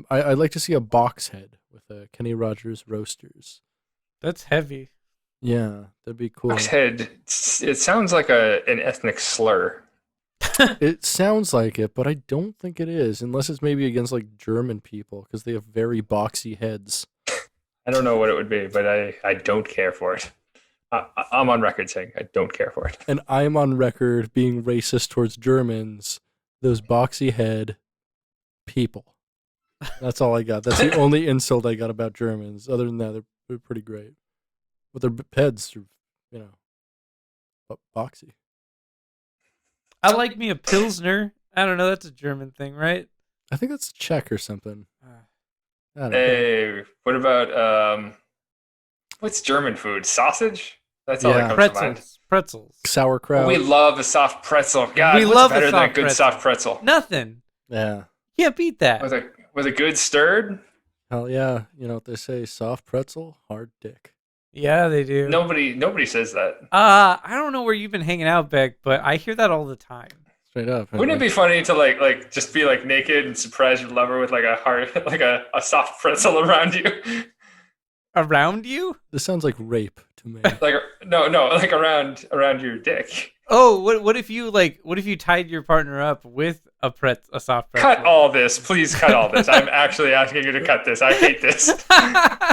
I'd like to see a box head with a Kenny Rogers Roasters. That's heavy. Yeah, that'd be cool. Buckethead, it sounds like an ethnic slur. It sounds like it, but I don't think it is, unless it's maybe against like German people because they have very boxy heads. I don't know what it would be, but I don't care for it. I'm on record saying I don't care for it. And I'm on record being racist towards Germans, those boxy head people. That's all I got. That's the only insult I got about Germans. Other than that, they're pretty great. But their heads are, boxy. I like me a Pilsner. I don't know. That's a German thing, right? I think that's Czech or something. I don't know. Hey, what about what's German food? Sausage? That's all that comes to mind. Pretzels. Sauerkraut. We love a soft pretzel. God, we what's love better a than a soft good pretzel. soft pretzel? Nothing. Yeah. Can't beat that. With a good stirred? Hell yeah. You know what they say? Soft pretzel, hard dick. Yeah, they do. Nobody says that. I don't know where you've been hanging out, Beck, but I hear that all the time. Straight up. Wouldn't it be funny to like just be like naked and surprise your lover with like a hard like a soft pretzel around you? Around you? This sounds like rape to me. Like no, like around your dick. Oh, what if you tied your partner up with a soft pretzel? Cut all this, please cut all this. I'm actually asking you to cut this. I hate this.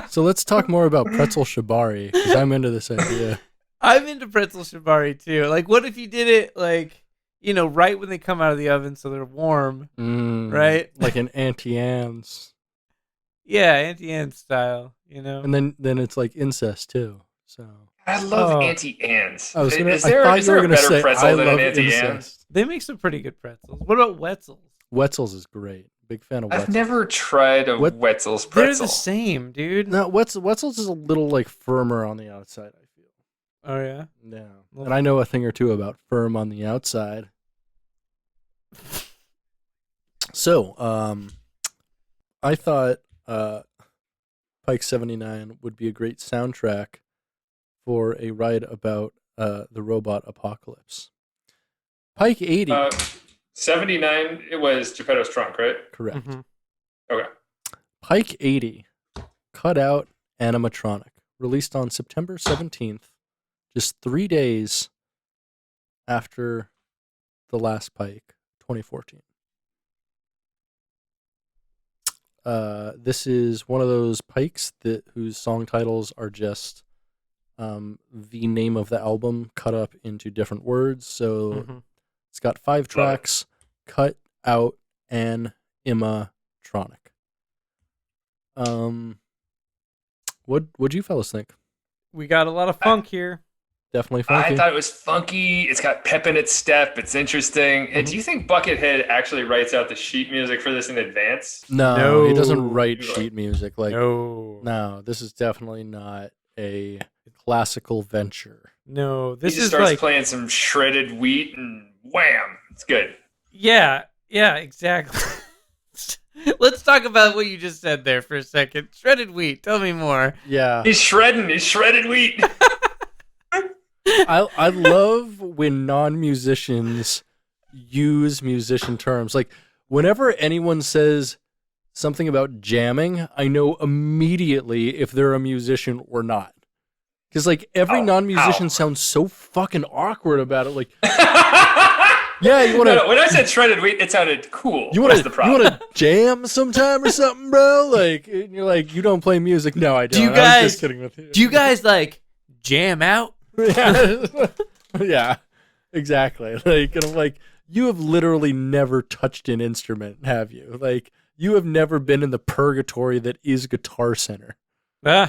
So let's talk more about pretzel shibari because I'm into this idea. I'm into pretzel shibari too. Like, what if you did it like, right when they come out of the oven so they're warm, right? Like an Auntie Anne's. Yeah, Auntie Anne style, And then it's like incest too. So I love Auntie Anne's. Is there a better pretzel than an Auntie Anne's? They make some pretty good pretzels. What about Wetzel's? Wetzel's is great. Big fan of Wetzel's. I've never tried a Wetzel's pretzel. They're the same, dude. No, Wetzel's is a little like firmer on the outside, I feel. Oh yeah? Yeah. And I know a thing or two about firm on the outside. So, I thought Pike 79 would be a great soundtrack for a ride about the robot apocalypse. Pike 80. 79, it was Geppettos Trunk, right? Correct. Mm-hmm. Okay. Pike 80, Cutout Animatronic, released on September 17th, just 3 days after the last Pike, 2014. This is one of those Pikes whose song titles are just the name of the album cut up into different words. So it's got 5 tracks, Cut Out Animatronic. What'd you fellas think? We got a lot of funk here. Definitely funky. I thought it was funky. It's got pep in its step. It's interesting. And do you think Buckethead actually writes out the sheet music for this in advance? No, he doesn't write sheet music. No, this is definitely not a classical venture. No, this he just is starts playing some shredded wheat and wham, it's good. Yeah, exactly. Let's talk about what you just said there for a second. Shredded wheat. Tell me more. Yeah, he's shredded wheat. I love when non-musicians use musician terms. Like, whenever anyone says something about jamming, I know immediately if they're a musician or not. Because, like, every non-musician sounds so fucking awkward about it. Like, yeah, you want to... No, when I said shredded wheat, it sounded cool. You want to jam sometime or something, bro? Like, and you're like, you don't play music? No, I don't. I was just kidding with you. Do you guys, like, jam out? Yeah, exactly. Like, and I'm like, you have literally never touched an instrument, have you? Like, you have never been in the purgatory that is Guitar Center. No,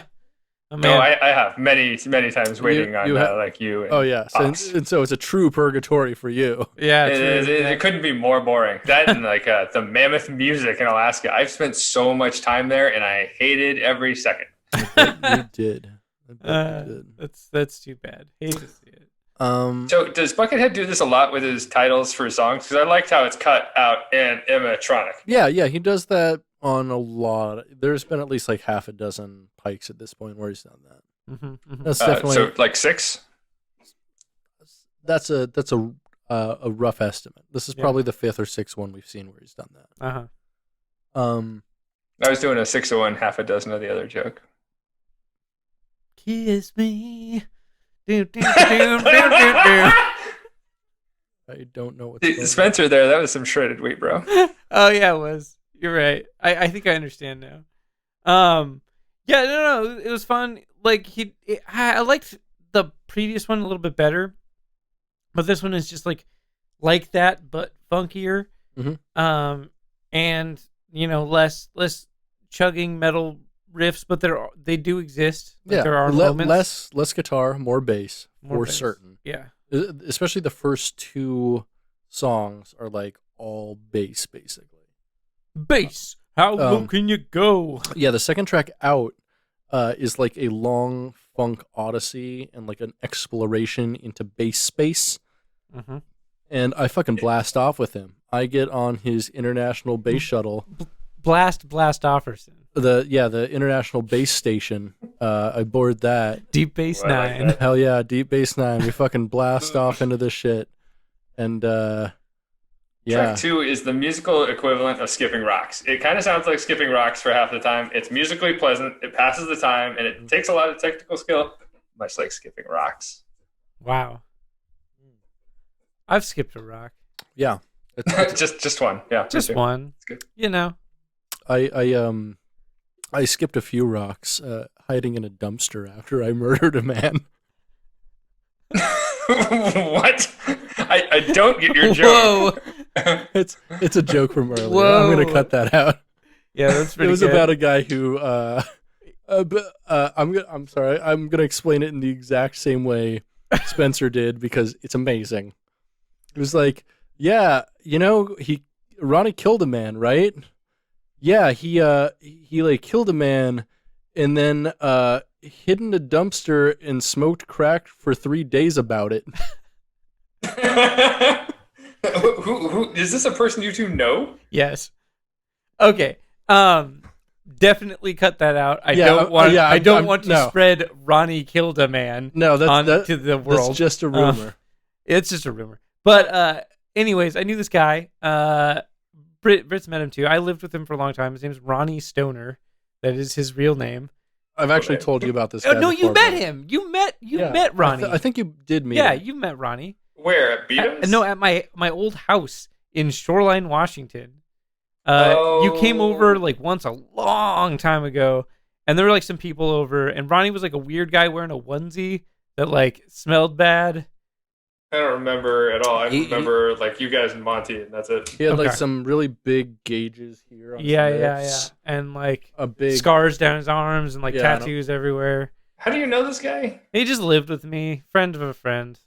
I have many times waiting on like you. And so it's a true purgatory for you. Yeah, it couldn't be more boring. That and like the mammoth music in Alaska. I've spent so much time there, and I hated every second. You did. That's too bad. Hate to see it. So does Buckethead do this a lot with his titles for songs? Because I liked how it's Cut Out Animatronic. Yeah, he does that on a lot. There's been at least like half a dozen Pikes at this point where he's done that. That's definitely so like 6. That's a rough estimate. This is probably the 5th or 6th one we've seen where he's done that. I was doing a 6 of one, half a dozen of the other joke. kiss me. Do, do, do, do, do, do. I don't know what's Spencer there. That was some shredded wheat, bro. Oh yeah, it was. You're right. I think I understand now. Yeah, no, it was fun. Like I liked the previous one a little bit better, but this one is just like that, but funkier. Mm-hmm. And less chugging metal riffs, but they do exist. Like, there are moments. Less guitar, more bass, for certain. Yeah. Especially the first two songs are like all bass, basically. Bass. How low can you go? Yeah, the second track out is like a long funk odyssey and like an exploration into bass space. Mm-hmm. And I fucking blast off with him. I get on his international bass shuttle. Blast Offerson. The international bass station. I board that. Deep Bass 9. Hell yeah, Deep Bass 9. We fucking blast off into this shit. And yeah. Track 2 is the musical equivalent of skipping rocks. It kind of sounds like skipping rocks for half the time. It's musically pleasant. It passes the time, and it takes a lot of technical skill, much like skipping rocks. Wow. I've skipped a rock. Yeah. Just one. Yeah. Just one. It's good. I skipped a few rocks hiding in a dumpster after I murdered a man. What? I don't get your joke. Whoa. It's a joke from earlier. Whoa. I'm going to cut that out. Yeah, that's pretty good. It was about a guy who I'm sorry. I'm going to explain it in the exact same way Spencer did because it's amazing. It was like, yeah, Ronnie killed a man, right? Yeah, he like killed a man and then hid in a dumpster and smoked crack for 3 days about it. Who is this? A person you two know? Yes. Okay. Definitely cut that out. I don't want to spread Ronnie killed a man. No, to the world. That's just a rumor. It's just a rumor. But anyways, I knew this guy. Brit's met him too. I lived with him for a long time. His name's Ronnie Stoner. That is his real name. I've actually told you about this guy. No, you met him. You met Ronnie. I think you did meet him. him. You met Ronnie. Where? At Beato's? No, at my old house in Shoreline, Washington. You came over like once a long time ago, and there were like some people over, and Ronnie was like a weird guy wearing a onesie that like smelled bad. I don't remember at all. I remember like you guys and Monty, and that's it. He had like some really big gauges here. On yeah, and like a big scars down his arms and like tattoos everywhere. How do you know this guy? He just lived with me, friend of a friend.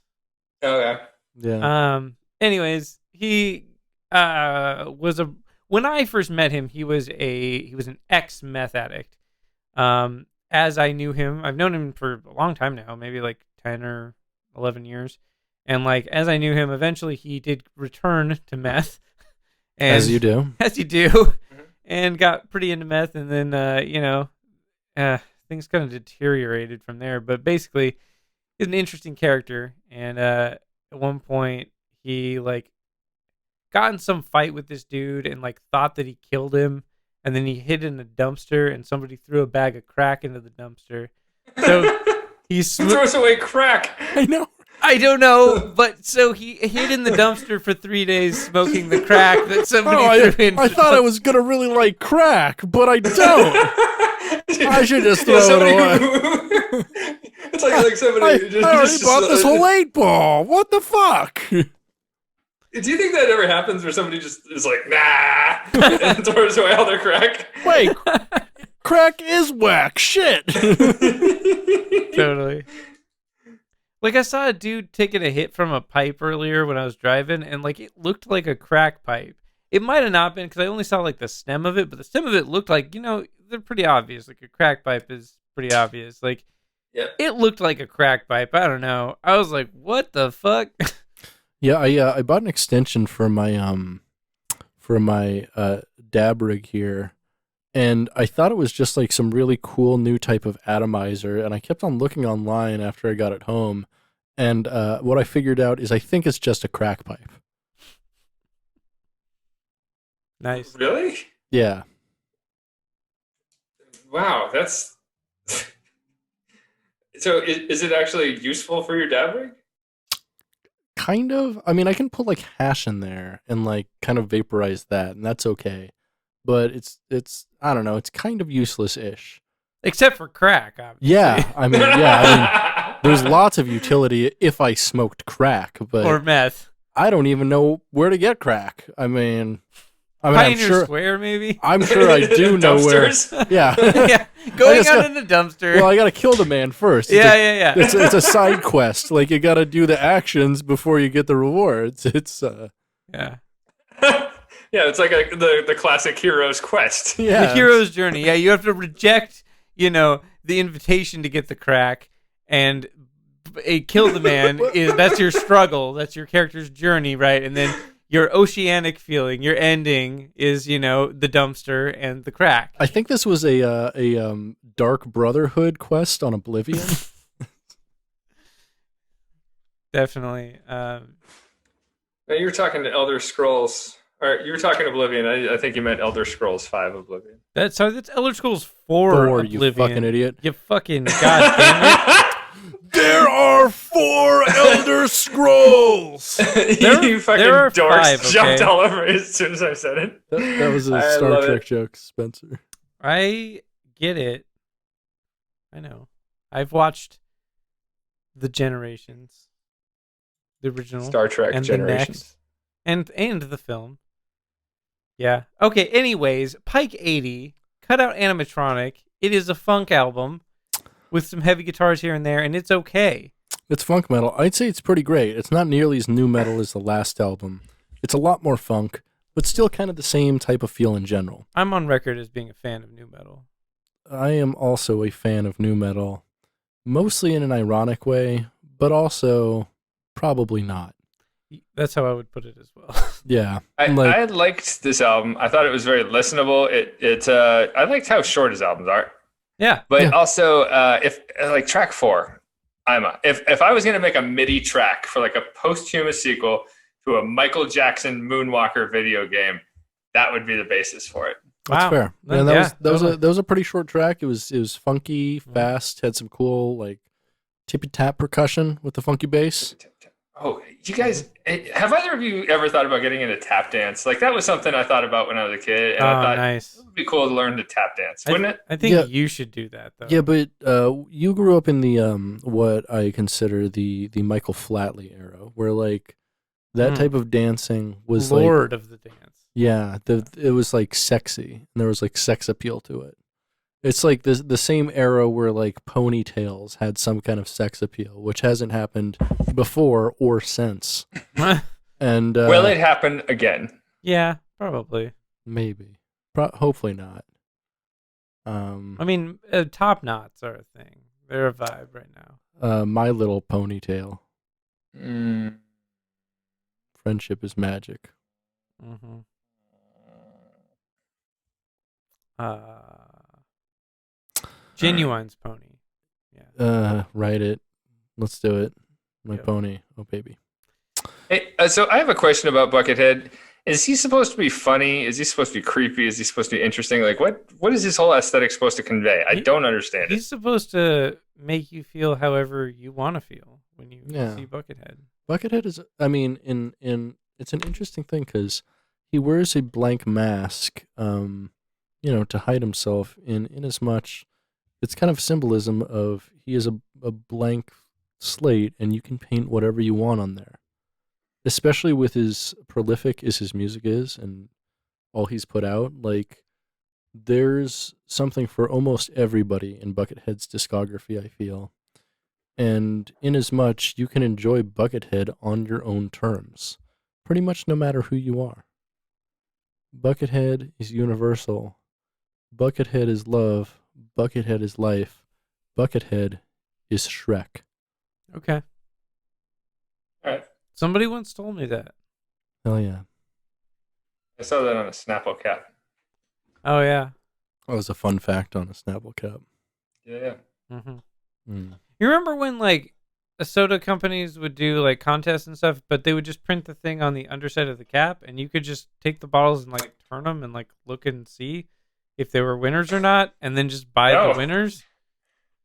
Okay. Yeah. Anyways, he when I first met him, he was an ex-meth addict. As I knew him, I've known him for a long time now, maybe like 10 or 11 years. And like as I knew him, eventually he did return to meth. And, as you do. As you do. And got pretty into meth, and then things kind of deteriorated from there. But basically, he's an interesting character, and at one point he like got in some fight with this dude and like thought that he killed him, and then he hid in a dumpster, and somebody threw a bag of crack into the dumpster. So he throws away crack. I know. I don't know, but so he hid in the dumpster for 3 days smoking the crack that somebody threw in. I thought I was gonna really like crack, but I don't. I should just throw it away. It's like somebody I already bought this whole 8 ball. What the fuck? Do you think that ever happens where somebody just is like, nah, and throws away all their crack? Wait, crack is whack. Shit. Totally. Like, I saw a dude taking a hit from a pipe earlier when I was driving, and, like, it looked like a crack pipe. It might have not been, because I only saw, like, the stem of it, but the stem of it looked like, they're pretty obvious. Like, a crack pipe is pretty obvious. Like, It looked like a crack pipe. I don't know. I was like, what the fuck? Yeah, I bought an extension for my dab rig here, and I thought it was just like some really cool new type of atomizer, and I kept on looking online after I got it home, and what I figured out is I think it's just a crack pipe. Nice. Really? Yeah. Wow, that's... So is it actually useful for your dab rig? Kind of. I mean, I can put like hash in there and like kind of vaporize that, and that's okay. But it's I don't know. It's kind of useless-ish. Except for crack, obviously. Yeah, I mean, there's lots of utility if I smoked crack, but or meth. I don't even know where to get crack. I mean, Pioneer I'm sure. Square, maybe. I'm sure I do know where. Yeah, yeah. Going out in the dumpster. Well, I gotta kill the man first. Yeah. It's a side quest. Like you gotta do the actions before you get the rewards. It's yeah. Yeah, it's like the classic hero's quest. Yeah, the hero's journey. Yeah, you have to reject, the invitation to get the crack, and kill the man. That's your struggle. That's your character's journey, right? And then your oceanic feeling, your ending is, the dumpster and the crack. I think this was a Dark Brotherhood quest on Oblivion. Definitely. Now you were talking to Elder Scrolls, or you were talking Oblivion. I think you meant Elder Scrolls 5 Oblivion. That's Elder Scrolls 4 Oblivion. You fucking idiot. You fucking goddamn it. There are 4 Elder Scrolls. You fucking there are dorks 5, okay? jumped all over me as soon as I said it. That was a Star Trek joke, Spencer. I get it. I know. I've watched the Generations, the original Star Trek and Generations, the next, and the film. Yeah. Okay. Anyways, Pike 80, Cutout Animatronic. It is a funk album with some heavy guitars here and there, and it's okay. It's funk metal. I'd say it's pretty great. It's not nearly as new metal as the last album. It's a lot more funk, but still kind of the same type of feel in general. I'm on record as being a fan of new metal. I am also a fan of new metal, mostly in an ironic way, but also probably not. That's how I would put it as well. Yeah. I liked this album. I thought it was very listenable. I liked how short his albums are. Yeah. But also, if like track 4, if I was going to make a MIDI track for like a posthumous sequel to a Michael Jackson Moonwalker video game, that would be the basis for it. That's fair. And that was a pretty short track. It was funky, fast, had some cool like tippy tap percussion with the funky bass. Oh, you guys, have either of you ever thought about getting into tap dance? Like that was something I thought about when I was a kid, and I thought nice. It would be cool to learn to tap dance, wouldn't it? I think you should do that though. Yeah, but you grew up in the what I consider the Michael Flatley era, where like that type of dancing was Lord of the dance. Yeah, it was like sexy, and there was like sex appeal to it. It's like the same era where like ponytails had some kind of sex appeal, which hasn't happened before or since. And will it happen again? Yeah, probably. Maybe. Hopefully not. I mean, top knots are a thing. They're a vibe right now. My Little Ponytail. Mm. Friendship is magic. Mm-hmm. Genuine's pony. Yeah. Write it. Let's do it. My pony. Oh, baby. Hey, so I have a question about Buckethead. Is he supposed to be funny? Is he supposed to be creepy? Is he supposed to be interesting? Like, what is his whole aesthetic supposed to convey? I don't understand it. He's supposed to make you feel however you want to feel when you see Buckethead. Buckethead is, I mean, it's an interesting thing because he wears a blank mask, to hide himself in as much. It's kind of symbolism of he is a blank slate and you can paint whatever you want on there. Especially with as prolific as his music is and all he's put out, like there's something for almost everybody in Buckethead's discography, I feel. And in as much you can enjoy Buckethead on your own terms, pretty much no matter who you are. Buckethead is universal. Buckethead is love. Buckethead is life. Buckethead is Shrek. Okay. All right. Somebody once told me that. Hell yeah. I saw that on a Snapple cap. Oh, yeah. That was a fun fact on a Snapple cap. Yeah. Mm-hmm. Mm. You remember when, like, soda companies would do, like, contests and stuff, but they would just print the thing on the underside of the cap, and you could just take the bottles and, like, turn them and, like, look and see if they were winners or not, and then just buy the winners?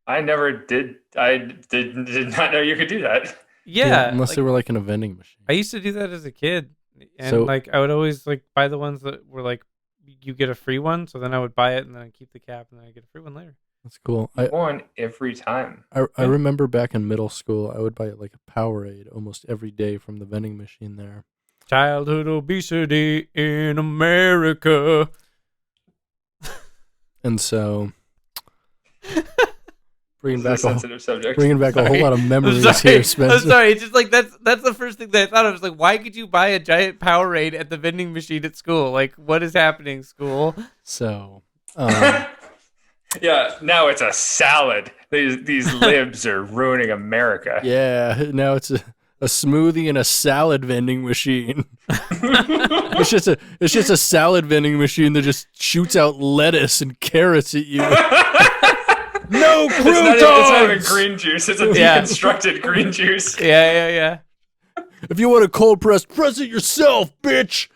I never did. I did not know you could do that. Yeah, unless they were like in a vending machine. I used to do that as a kid, and So- like I would always like buy the ones that were like you get a free one. So then I would buy it and then I'd keep the cap and then I get a free one later. That's cool. One every time. I remember back in middle school, I would buy like a Powerade almost every day from the vending machine there. Childhood obesity in America. And so, bringing This is back a sensitive subject. a whole lot of memories I'm sorry. here, Spencer. I'm sorry. It's just like that's the first thing that I thought of. Was like, why could you buy a giant Powerade at the vending machine at school? Like, what is happening, school? So, Yeah, now it's a salad. These libs are ruining America. yeah, now it's a smoothie and a salad vending machine. it's just a salad vending machine that just shoots out lettuce and carrots at you. No croutons! It's not even green juice. It's a deconstructed green juice. Yeah. If you want a cold press it yourself, bitch.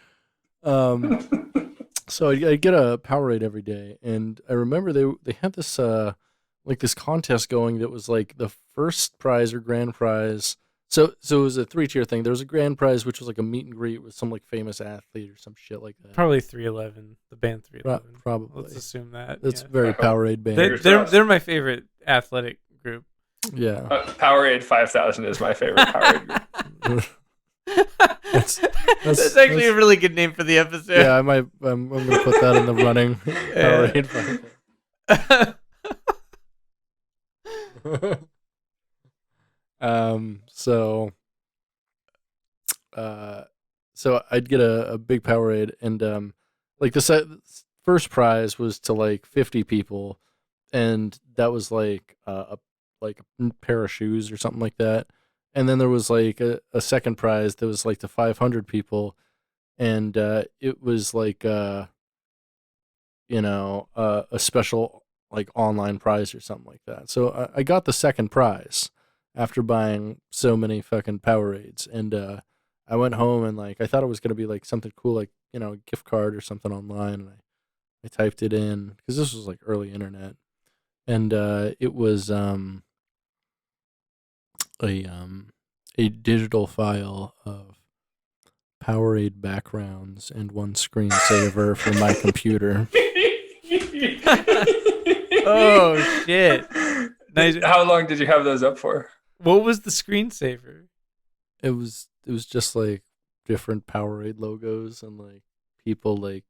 So I get a Powerade every day, and I remember they had this like this contest going that was like the first prize or grand prize. So it was a 3-tier thing. There was a grand prize, which was like a meet and greet with some like famous athlete or some shit like that. Probably 311, the band 311. Probably. Let's assume that. That's very Powerade band. They're my favorite athletic group. Yeah. Powerade 5000 is my favorite Powerade group. That's actually a really good name for the episode. Yeah, I'm gonna put that in the running. Powerade. So I'd get a big Powerade, and like the first prize was to like 50 people, and that was like a pair of shoes or something like that. And then there was like a second prize that was like to 500 people, and it was like a special like online prize or something like that. So I got the second prize after buying so many fucking Powerades, and I went home and like I thought it was gonna be like something cool, like a gift card or something online, and I typed it in because this was like early internet, and it was a digital file of Powerade backgrounds and one screensaver for my computer. Oh shit! Nice. How long did you have those up for? What was the screensaver? It was just like different Powerade logos and like people like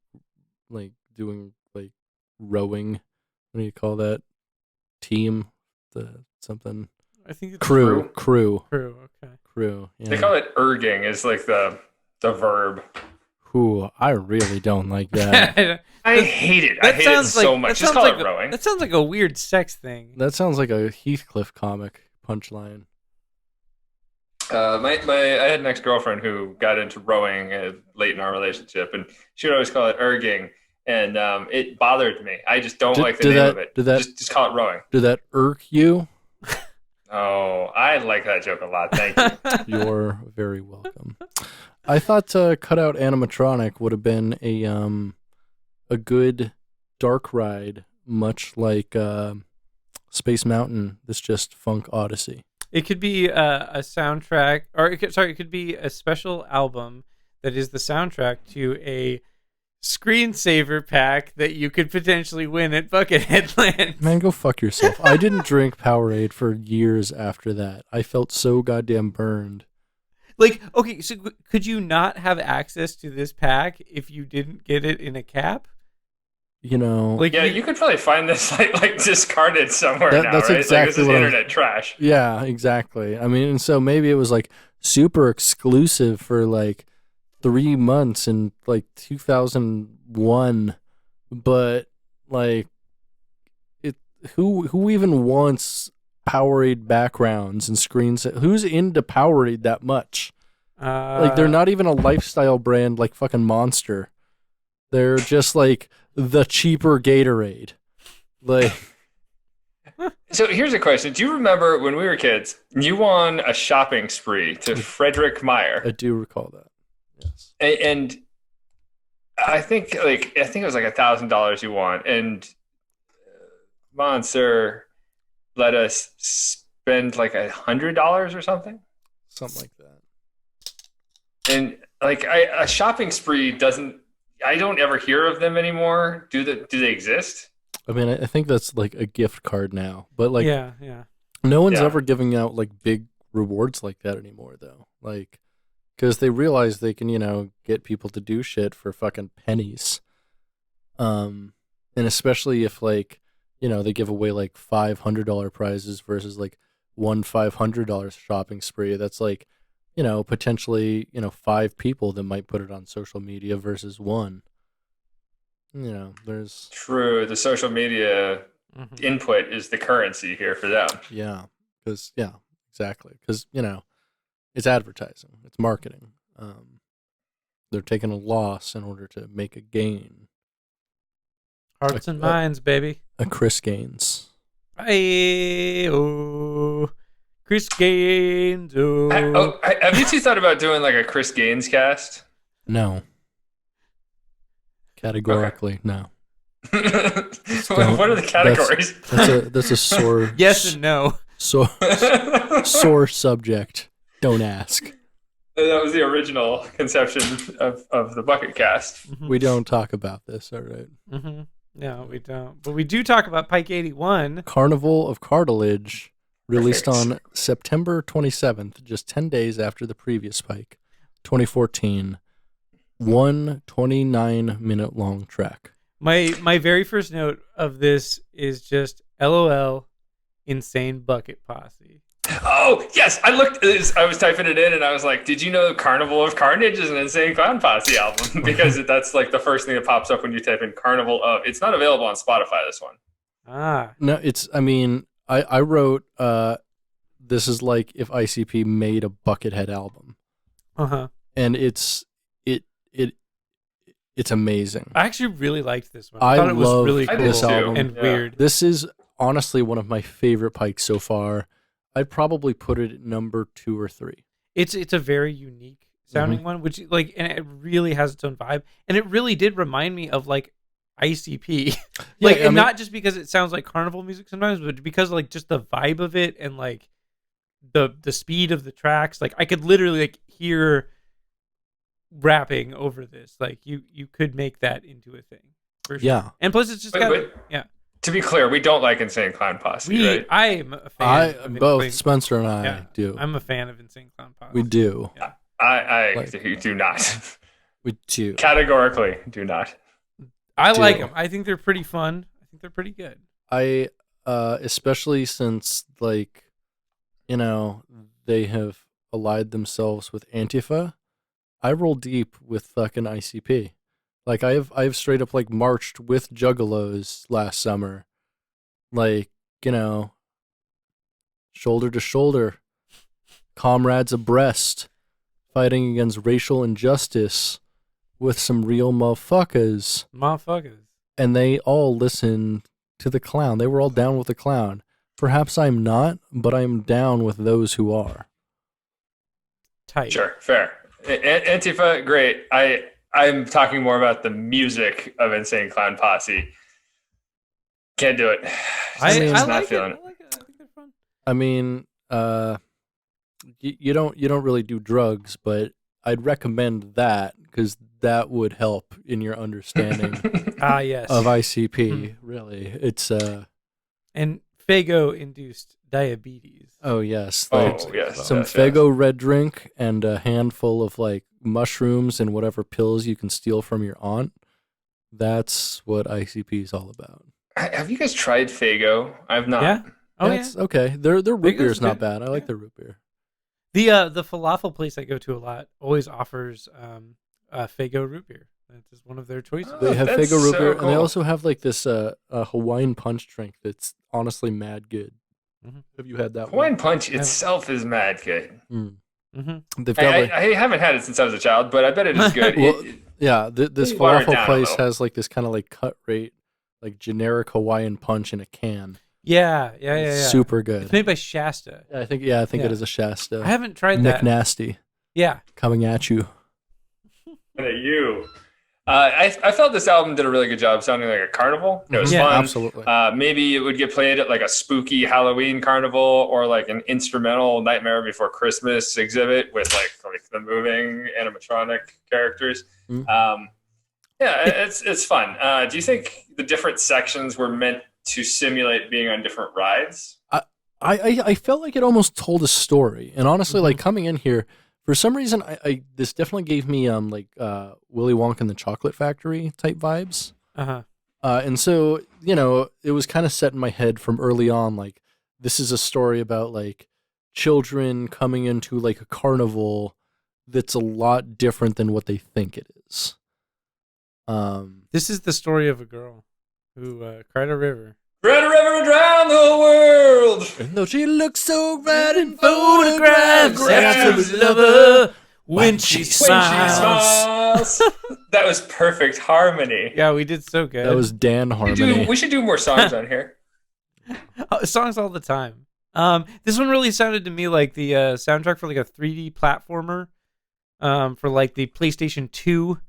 doing like rowing. What do you call that? Team, something. I think it's Crew. Okay. Crew. Yeah. They call it erging, is like the verb. Ooh, I really don't like that. I hate it. I hate it so much. Just call it rowing. That sounds like a weird sex thing. That sounds like a Heathcliff comic punchline. I had an ex-girlfriend who got into rowing late in our relationship, and she would always call it erging, and it bothered me. I just don't like the name of it. Just call it rowing. Did that irk you? Oh, I like that joke a lot. Thank you. You're very welcome. I thought Cutout Animatronic would have been a good dark ride, much like Space Mountain. This just Funk Odyssey. It could be a soundtrack, or it could be a special album that is the soundtrack to a screensaver pack that you could potentially win at Buckethead Land. Man, go fuck yourself. I didn't drink Powerade for years after that. I felt so goddamn burned. Like, okay, so could you not have access to this pack if you didn't get it in a cap? Like, yeah, you could probably find this like discarded somewhere now, that's right? Exactly this is internet trash. Yeah, exactly. I mean, and so maybe it was like super exclusive for like 3 months in like 2001, but like who even wants Powerade backgrounds and screens? Who's into Powerade that much? Like they're not even a lifestyle brand like fucking Monster. They're just like the cheaper Gatorade. Like, so here's a question: do you remember when we were kids? You won a shopping spree to Frederick Meyer. I do recall that. Yes. And I think it was like $1,000 you won, and Monster, let us spend like $100 or something. Something like that. And like a shopping spree doesn't. I don't ever hear of them anymore. Do they exist? I mean, I think that's like a gift card now, but like, yeah. No one's ever giving out like big rewards like that anymore, though. Like, because they realize they can, get people to do shit for fucking pennies. And especially if like, they give away like $500 prizes versus like one $500 shopping spree. That's like, potentially, 5 people that might put it on social media versus one. There's true. The social media input is the currency here for them. Yeah, because exactly. Because it's advertising, it's marketing. They're taking a loss in order to make a gain. Hearts and minds, baby. A Chris Gaines. Chris Gaines. Have you two thought about doing like a Chris Gaines cast? No. Categorically, no. What are the categories? That's a sore. Yes and no. Sore subject. Don't ask. That was the original conception of the Bucketcast. Mm-hmm. We don't talk about this, all right? Mm-hmm. No, we don't. But we do talk about Pike 81. Carnival of Cartilage, released on September 27th, just 10 days after the previous Pike, 2014. 1 29-minute long track. My very first note of this is just LOL, insane bucket posse. Oh, yes. I was typing it in and I was like, did you know Carnival of Carnage is an Insane Clown Posse album? Because that's like the first thing that pops up when you type in Carnival of. It's not available on Spotify, this one. No, I wrote, this is like if ICP made a Buckethead album. Uh-huh. And it's amazing. I actually really liked this one. I thought it was really cool this album. and weird. This is honestly one of my favorite Pikes so far. I'd probably put it at number 2 or 3. It's a very unique sounding one, which and it really has its own vibe, and it really did remind me of like ICP, not just because it sounds like carnival music sometimes, but because like just the vibe of it and like the speed of the tracks. Like I could literally like hear rapping over this. Like you could make that into a thing for sure. Yeah, and plus it's just To be clear, we don't like Insane Clown Posse, right? I am a fan. Both Spencer and I do. I'm a fan of Insane Clown Posse. We do. Yeah. I do not. We do. Categorically do not. I like them. I think they're pretty fun. I think they're pretty good. I especially since they have allied themselves with Antifa. I roll deep with fucking ICP. Like I've straight up like marched with Juggalos last summer. Like, shoulder to shoulder, comrades abreast, fighting against racial injustice with some real motherfuckers. And they all listened to the clown. They were all down with the clown. Perhaps I'm not, but I'm down with those who are. Tight. Sure, fair. Antifa, great. I'm talking more about the music of Insane Clown Posse. Can't do it. I not like feeling it. I like it. I think they're fun. I mean, you don't really do drugs, but I'd recommend that because that would help in your understanding yes. of ICP. Really, it's and Fago induced diabetes. Oh yes, yes. Some Fago red drink and a handful of like mushrooms and whatever pills you can steal from your aunt. That's what ICP is all about. Have you guys tried Fago? I've not. Yeah. Oh, That's okay. Their root beer is not bad. I like their root beer. The falafel place I go to a lot always offers Fago root beer. That's one of their choices. They have Fago root beer, cool. and they also have like this Hawaiian Punch drink that's honestly mad good. Mm-hmm. Have you had that Hawaiian Punch itself is mad good. Mm. Mm-hmm. They've got, I haven't had it since I was a child, but I bet it is good. This falafel place has like this kind of like cut rate, like generic Hawaiian Punch in a can. Yeah. Super good. It's made by Shasta. I think it is a Shasta. I haven't tried Nick that. Nasty. Yeah. Coming at you. And at you. I felt this album did a really good job sounding like a carnival. It was fun. Absolutely. Maybe it would get played at like a spooky Halloween carnival or like an instrumental Nightmare Before Christmas exhibit with like the moving animatronic characters. It's fun. Do you think the different sections were meant to simulate being on different rides? I felt like it almost told a story, and honestly, like coming in here. For some reason, this definitely gave me Willy Wonka and the Chocolate Factory type vibes. And so, it was kind of set in my head from early on, like, this is a story about, like, children coming into, like, a carnival that's a lot different than what they think it is. This is the story of a girl who cried a river. Cried a river around the world. And though she looks so red in photographs, After the lover when she smiles. That was perfect harmony. Yeah, we did so good. That was Dan Harmony. We should do more songs on here. Songs all the time. This one really sounded to me like the soundtrack for like a 3D platformer, for like the PlayStation 2.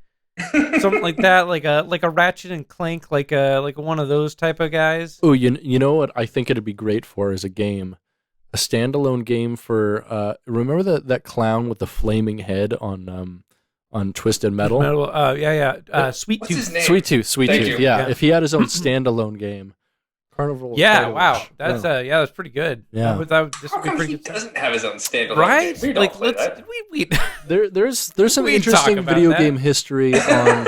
Something like that, like a Ratchet and Clank, like one of those type of guys. Oh, you know what I think it'd be great for is a game, a standalone game for. Remember that clown with the flaming head on Twisted Metal? Sweet What's his Tooth. name? Sweet Tooth. Yeah. Yeah. If he had his own standalone game, Carnival. of Yeah, Cartilage. wow, that's pretty good. Yeah. This How would be come pretty he good. doesn't have his own standalone Right? game? We don't play that. We There's some We interesting talk about video that. game history on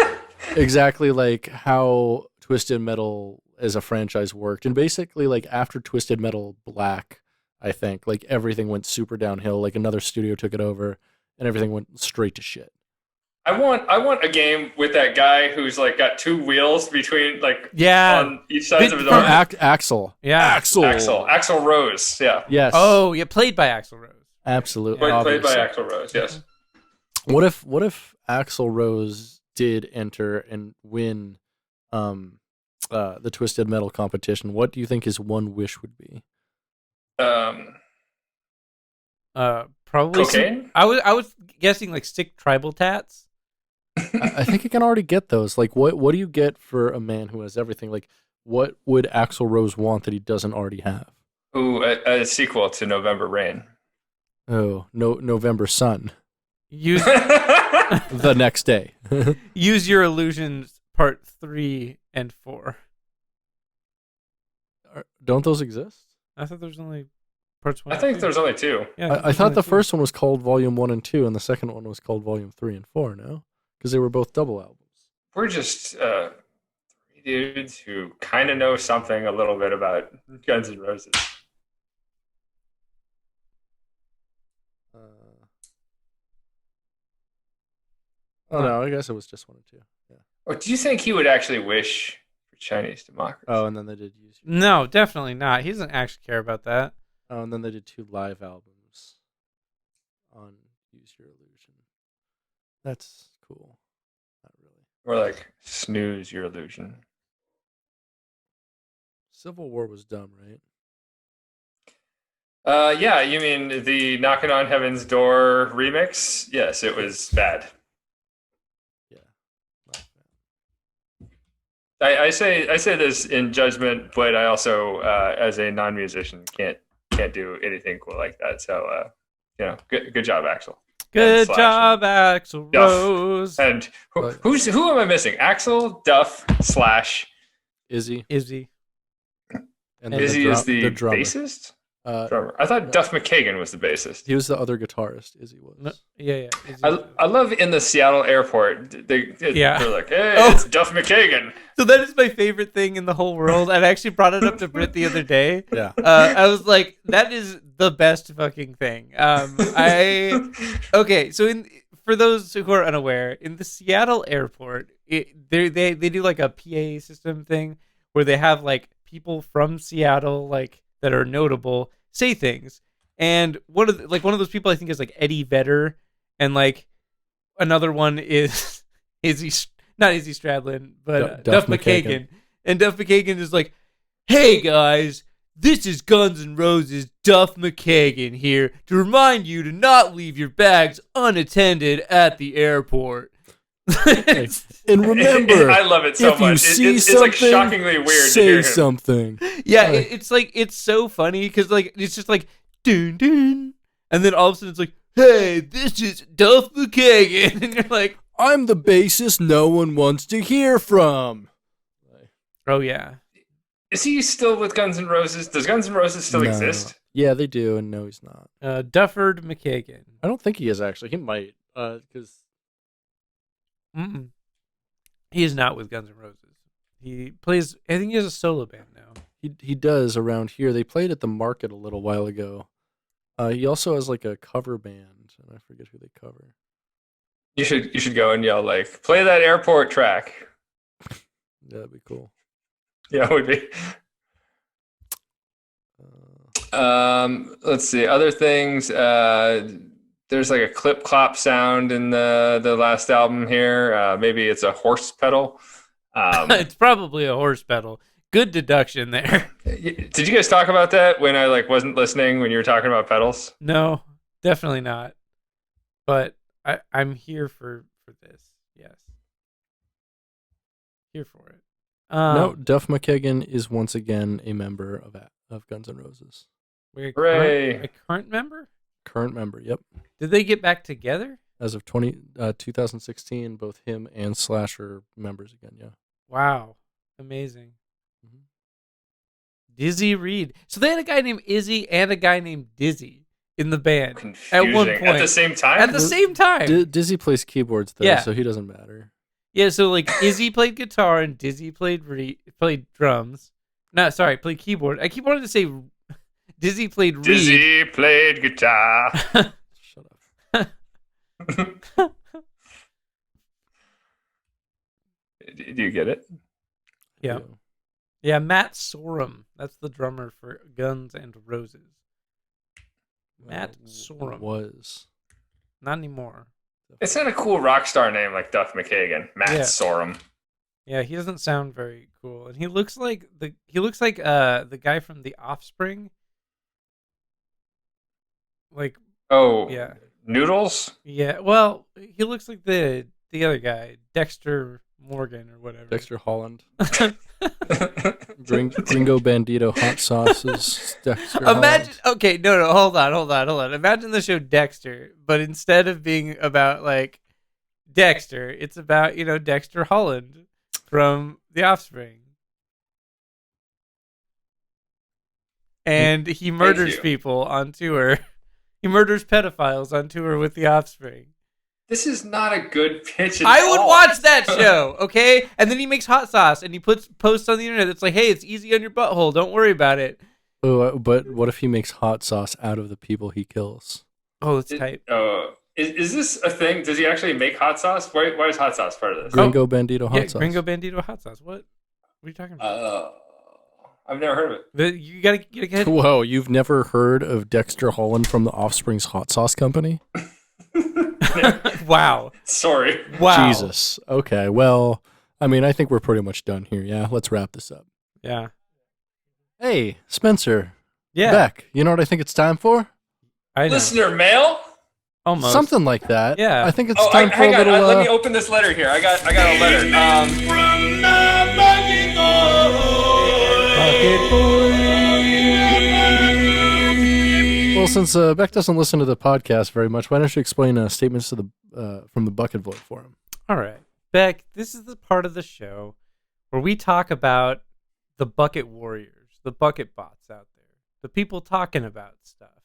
exactly like how Twisted Metal as a franchise worked, and basically like after Twisted Metal Black, I think like everything went super downhill. Like another studio took it over, and everything went straight to shit. I want a game with that guy who's like got two wheels between on each side of his arm. Axel. Yeah. Axl Rose. Yeah. Yes. Oh, yeah, played by Axl Rose. Absolutely. Played by obviously. Axl Rose. Yes. What if Axl Rose did enter and win the Twisted Metal competition? What do you think his one wish would be? Probably Cocaine? I was guessing like sick tribal tats. I think you can already get those. Like, what do you get for a man who has everything? Like, what would Axl Rose want that he doesn't already have? Ooh, a sequel to November Rain. Oh, November Sun. Use The next day. Use Your Illusions Part 3 and 4. Don't those exist? I thought there was only parts 1. I think there's only two. Yeah, I thought the first one was called Volume 1 and 2, and the second one was called Volume 3 and 4, no? Because they were both double albums. We're just three dudes who kind of know something a little bit about Guns N' Roses. Oh, no, I guess it was just 1 and 2. Yeah. Or do you think he would actually wish for Chinese democracy? Oh, and then they did use. No, definitely not. He doesn't actually care about that. Oh, and then they did 2 live albums on Use Your Illusion. That's cool. Not really. Or like snooze your illusion. Civil War was dumb, right? Yeah, you mean the Knocking on Heaven's Door remix? Yes, it was bad. Yeah. Not bad. I say this in judgment, but I also, as a non-musician, can't do anything cool like that. So, good job, Axel. Good job, Axl Rose. And who am I missing? Axel, Duff, / Izzy. And then Izzy is the drummer. bassist? Drummer. I thought Duff Mckagan was the bassist. He was the other guitarist. Izzy was. No, yeah. I love in the Seattle airport. They're like, hey, Oh. it's Duff Mckagan. So that is my favorite thing in the whole world. I actually brought it up to Britt the other day. Yeah. I was like, that is the best fucking thing. Okay, so for those who are unaware, in the Seattle airport, they do like a PA system thing where they have like people from Seattle like that are notable say things, and one of those people I think is like Eddie Vedder, and like another one is not Izzy Stradlin, but Duff Mckagan. And Duff Mckagan is like, hey guys, this is Guns N' Roses' Duff Mckagan here to remind you to not leave your bags unattended at the airport. And remember, I love it so if much. You see it's like shockingly weird say to hear him. something. Yeah, it's so funny because like it's just like dun dun, and then all of a sudden it's like, hey, this is Duff Mckagan, and you're like, I'm the bassist no one wants to hear from. Oh yeah. Is he still with Guns N' Roses? Does Guns N' Roses still exist? Yeah, they do, and no, he's not. Dufford Mckagan. I don't think he is actually. He might, because he is not with Guns N' Roses. He plays. I think he has a solo band now. He does around here. They played at the market a little while ago. He also has like a cover band, and I forget who they cover. You should go and yell like, play that airport track. That'd be cool. Yeah, it would be. Let's see. Other things. There's like a clip clop sound in the last album here. Maybe it's a horse pedal. It's probably a horse pedal. Good deduction there. Did you guys talk about that when I wasn't listening when you were talking about pedals? No, definitely not. But I'm here for this. Yes. Here for it. No, Duff Mckagan is once again a member of Guns N' Roses. Hooray! A current member? Current member, yep. Did they get back together? As of 2016, both him and Slash are members again, yeah. Wow. Amazing. Mm-hmm. Dizzy Reed. So they had a guy named Izzy and a guy named Dizzy in the band. Confusing. At one point. At the same time? At the same time. Dizzy plays keyboards, though, so he doesn't matter. Yeah, so like Izzy played guitar and Dizzy played drums. No, sorry, played keyboard. I keep wanting to say Dizzy played reed. Dizzy played guitar. Shut up. Do you get it? Yeah. Yeah, Matt Sorum. That's the drummer for Guns N' Roses. Matt Sorum. Was. Not anymore. It's not a cool rock star name like Duff Mckagan. Matt Sorum. Yeah, he doesn't sound very cool, and he looks like the guy from The Offspring. Like, oh yeah, Noodles. Yeah, well, he looks like the other guy, Dexter Morgan or whatever. Dexter Holland. Gringo Bandito hot sauces. Dexter Imagine. Holland. Okay, no, hold on. Imagine the show Dexter, but instead of being about like Dexter, it's about Dexter Holland from The Offspring, and he murders people on tour. He murders pedophiles on tour with The Offspring. This is not a good pitch at I all. would watch that show, okay? And then he makes hot sauce and he posts on the internet that's like, hey, it's easy on your butthole. Don't worry about it. Oh, but what if he makes hot sauce out of the people he kills? Oh, that's tight. Is this a thing? Does he actually make hot sauce? Why is hot sauce part of this? Gringo Bandito hot sauce. Gringo Bandito hot sauce. What are you talking about? I've never heard of it. You gotta get. Whoa, you've never heard of Dexter Holland from the Offspring's hot sauce company? Wow. Sorry. Wow. Jesus. Okay, well, I mean, I think we're pretty much done here. Yeah, let's wrap this up. Yeah. Hey, Spencer. Yeah. Beck, you know what I think it's time for? I know. Listener mail? Almost. Something like that. Yeah. I think it's time for a little... Let me open this letter here. I got a letter. From the Bucket Well, since Beck doesn't listen to the podcast very much, why don't you explain statements to from the Bucket Vote for him? All right. Beck, this is the part of the show where we talk about the bucket warriors, the bucket bots out there, the people talking about stuff,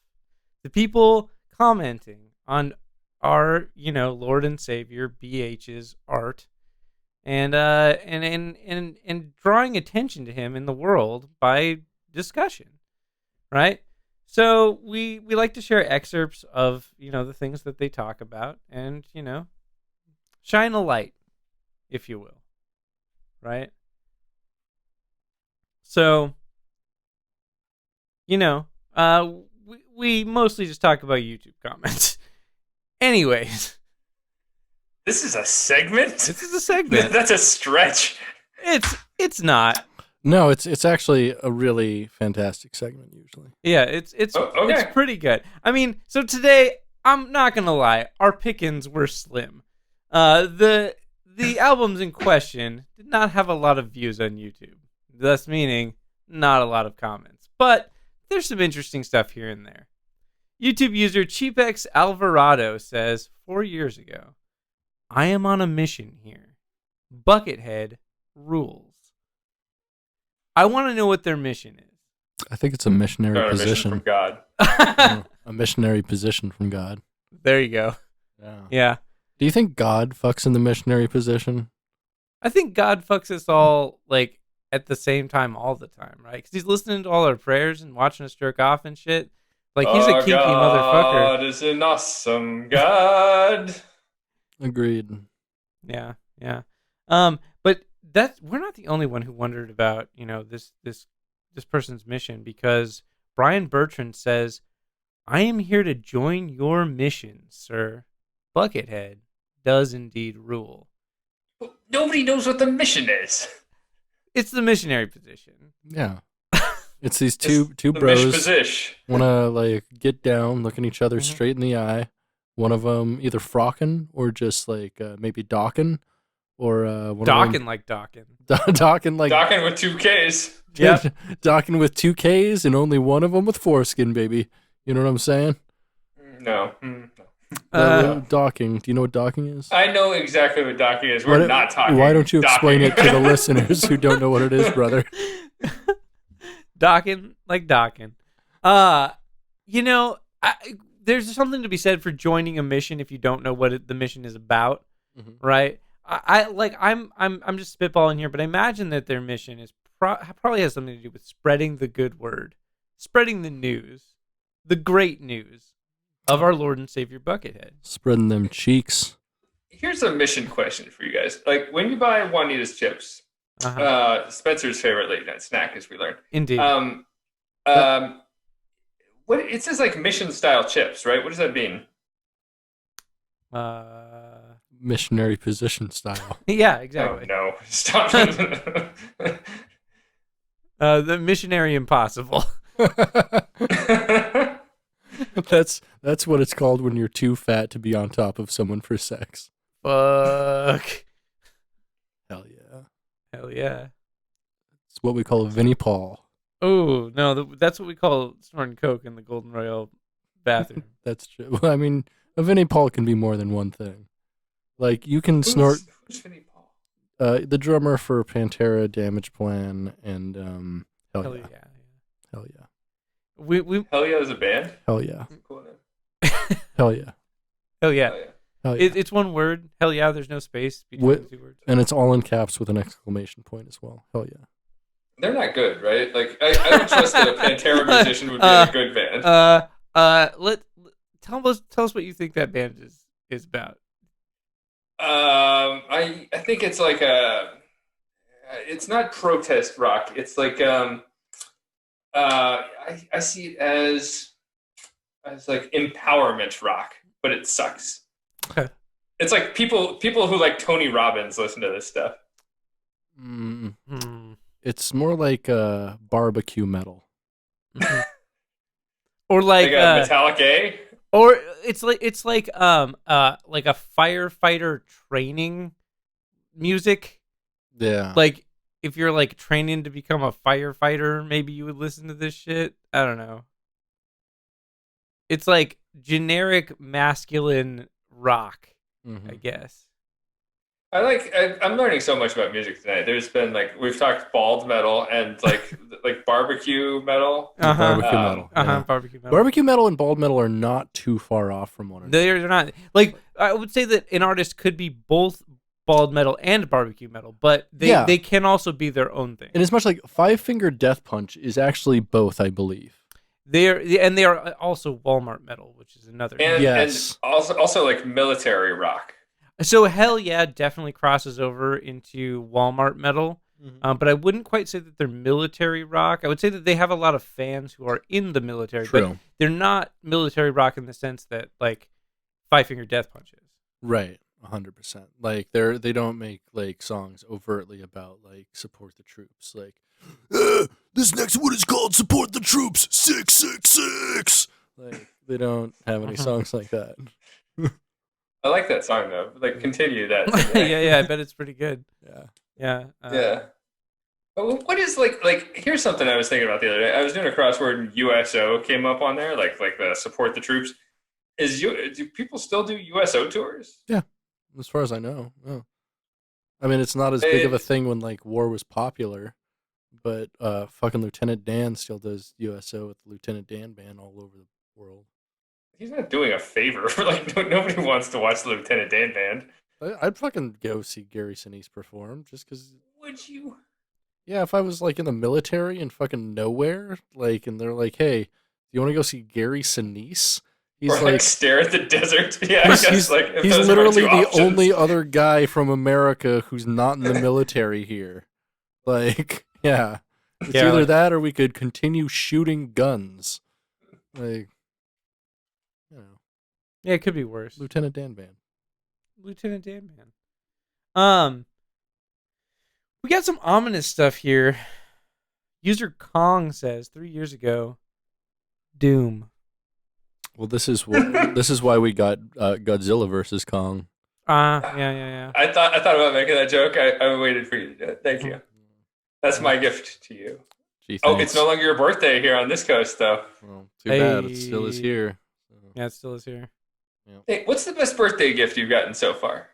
the people commenting on our, Lord and Savior BH's art, and drawing attention to him in the world by discussion, right? So we like to share excerpts of, the things that they talk about and, shine a light, if you will, right? So, we mostly just talk about YouTube comments. Anyways. This is a segment? This is a segment. That's a stretch. It's not. No, it's actually a really fantastic segment usually. Yeah, it's pretty good. I mean, so today, I'm not gonna lie, our pickings were slim. The the albums in question did not have a lot of views on YouTube, thus meaning not a lot of comments. But there's some interesting stuff here and there. YouTube user CheapX Alvarado says, 4 years ago, I am on a mission here. Buckethead rules. I want to know what their mission is. I think it's a missionary position. Mission from God. A missionary position from God. There you go. Yeah. Do you think God fucks in the missionary position? I think God fucks us all, like, at the same time all the time, right? Because he's listening to all our prayers and watching us jerk off and shit. Like, he's a kinky motherfucker. God is an awesome God. Agreed. Yeah. But we're not the only one who wondered about, this person's mission, because Brian Bertrand says, I am here to join your mission, sir. Buckethead does indeed rule. Nobody knows what the mission is. It's the missionary position. Yeah. It's these two bros want to like get down, looking each other straight in the eye. One of them either frocking or just like maybe docking, or docking like docking. Docking with 2 Ks. Yeah, docking with 2 Ks and only one of them with foreskin, baby. You know what I'm saying? No. Docking. Do you know what docking is? I know exactly what docking is. We're not talking. Why don't you explain it to the listeners who don't know what it is, brother? Docking like docking. There's something to be said for joining a mission if you don't know what the mission is about, right? I'm just spitballing here, but I imagine that their mission is probably has something to do with spreading the good word, spreading the news, the great news of our Lord and Savior Buckethead. Spreading them cheeks. Here's a mission question for you guys. Like, when you buy Juanita's chips, Spencer's favorite late night snack, as we learned. Indeed. What it says, like, mission style chips, right? What does that mean? Missionary position style. Yeah, exactly. Oh, no. Stop. The missionary impossible. That's what it's called when you're too fat to be on top of someone for sex. Fuck. Hell yeah. Hell yeah. It's what we call a Vinnie Paul. Oh, no, that's what we call snorting coke in the Golden Royal bathroom. That's true. Well, I mean, a Vinnie Paul can be more than one thing. Like, you can snort... Who's Vinnie Paul? The drummer for Pantera, Damage Plan, and Hell Yeah. Hell Yeah. Hell Yeah is a band? Hell yeah. Cool name. Hell yeah. Hell yeah. Hell yeah. Hell yeah. It's one word. Hell yeah, there's no space between the 2 words. And it's all in caps with an exclamation point as well. Hell yeah. They're not good, right? Like, I don't trust that a Pantera musician would be a good band. Tell us what you think that band is about. I think it's like it's not protest rock. It's like I see it as like empowerment rock, but it sucks. Okay. It's like people who like Tony Robbins listen to this stuff. It's more like barbecue metal. Or like Metallic A? Or it's like a firefighter training music. Yeah. Like if you're like training to become a firefighter, maybe you would listen to this shit. I don't know. It's like generic masculine rock, I guess. I'm learning so much about music tonight. There's been we've talked bald metal and like barbecue metal. Barbecue metal. Yeah. Barbecue metal. Barbecue metal and bald metal are not too far off from one another. They're not. Like, I would say that an artist could be both bald metal and barbecue metal, but they can also be their own thing. And as much like Five Finger Death Punch is actually both, I believe. They are also Walmart metal, which is another. And also like military rock. So Hell Yeah definitely crosses over into Walmart metal, but I wouldn't quite say that they're military rock. I would say that they have a lot of fans who are in the military, but they're not military rock in the sense that like Five Finger Death Punch is. Right, 100%. Like they don't make like songs overtly about like support the troops. Like this next one is called "Support the Troops 666." Like they don't have any songs like that. I like that song though. Like, continue that. Yeah. I bet it's pretty good. Yeah. Yeah. But what is like? Here's something I was thinking about the other day. I was doing a crossword and USO came up on there, like the support the troops. Do people still do USO tours? Yeah, as far as I know. Oh. I mean, it's not as big of a thing when like war was popular, but fucking Lieutenant Dan still does USO with the Lieutenant Dan band all over the world. He's not doing a favor for like nobody wants to watch the Lieutenant Dan band. I'd fucking go see Gary Sinise perform just because. Would you? Yeah, if I was like in the military and fucking nowhere, like, and they're like, "Hey, do you want to go see Gary Sinise?" He's or like stare at the desert. Yeah, he's literally the only other guy from America who's not in the military here. Like, yeah, it's either that or we could continue shooting guns. Like, you know, yeah, it could be worse. Lieutenant Dan band. We got some ominous stuff here. User Kong says 3 years ago, Doom. Well, this is why we got Godzilla versus Kong. Yeah. I thought about making that joke. I waited for you to do it. Thank you. That's my gift to you. Gee, it's no longer your birthday here on this coast, though. Well, too bad. It still is here. So. Yeah, it still is here. Yeah. Hey, what's the best birthday gift you've gotten so far?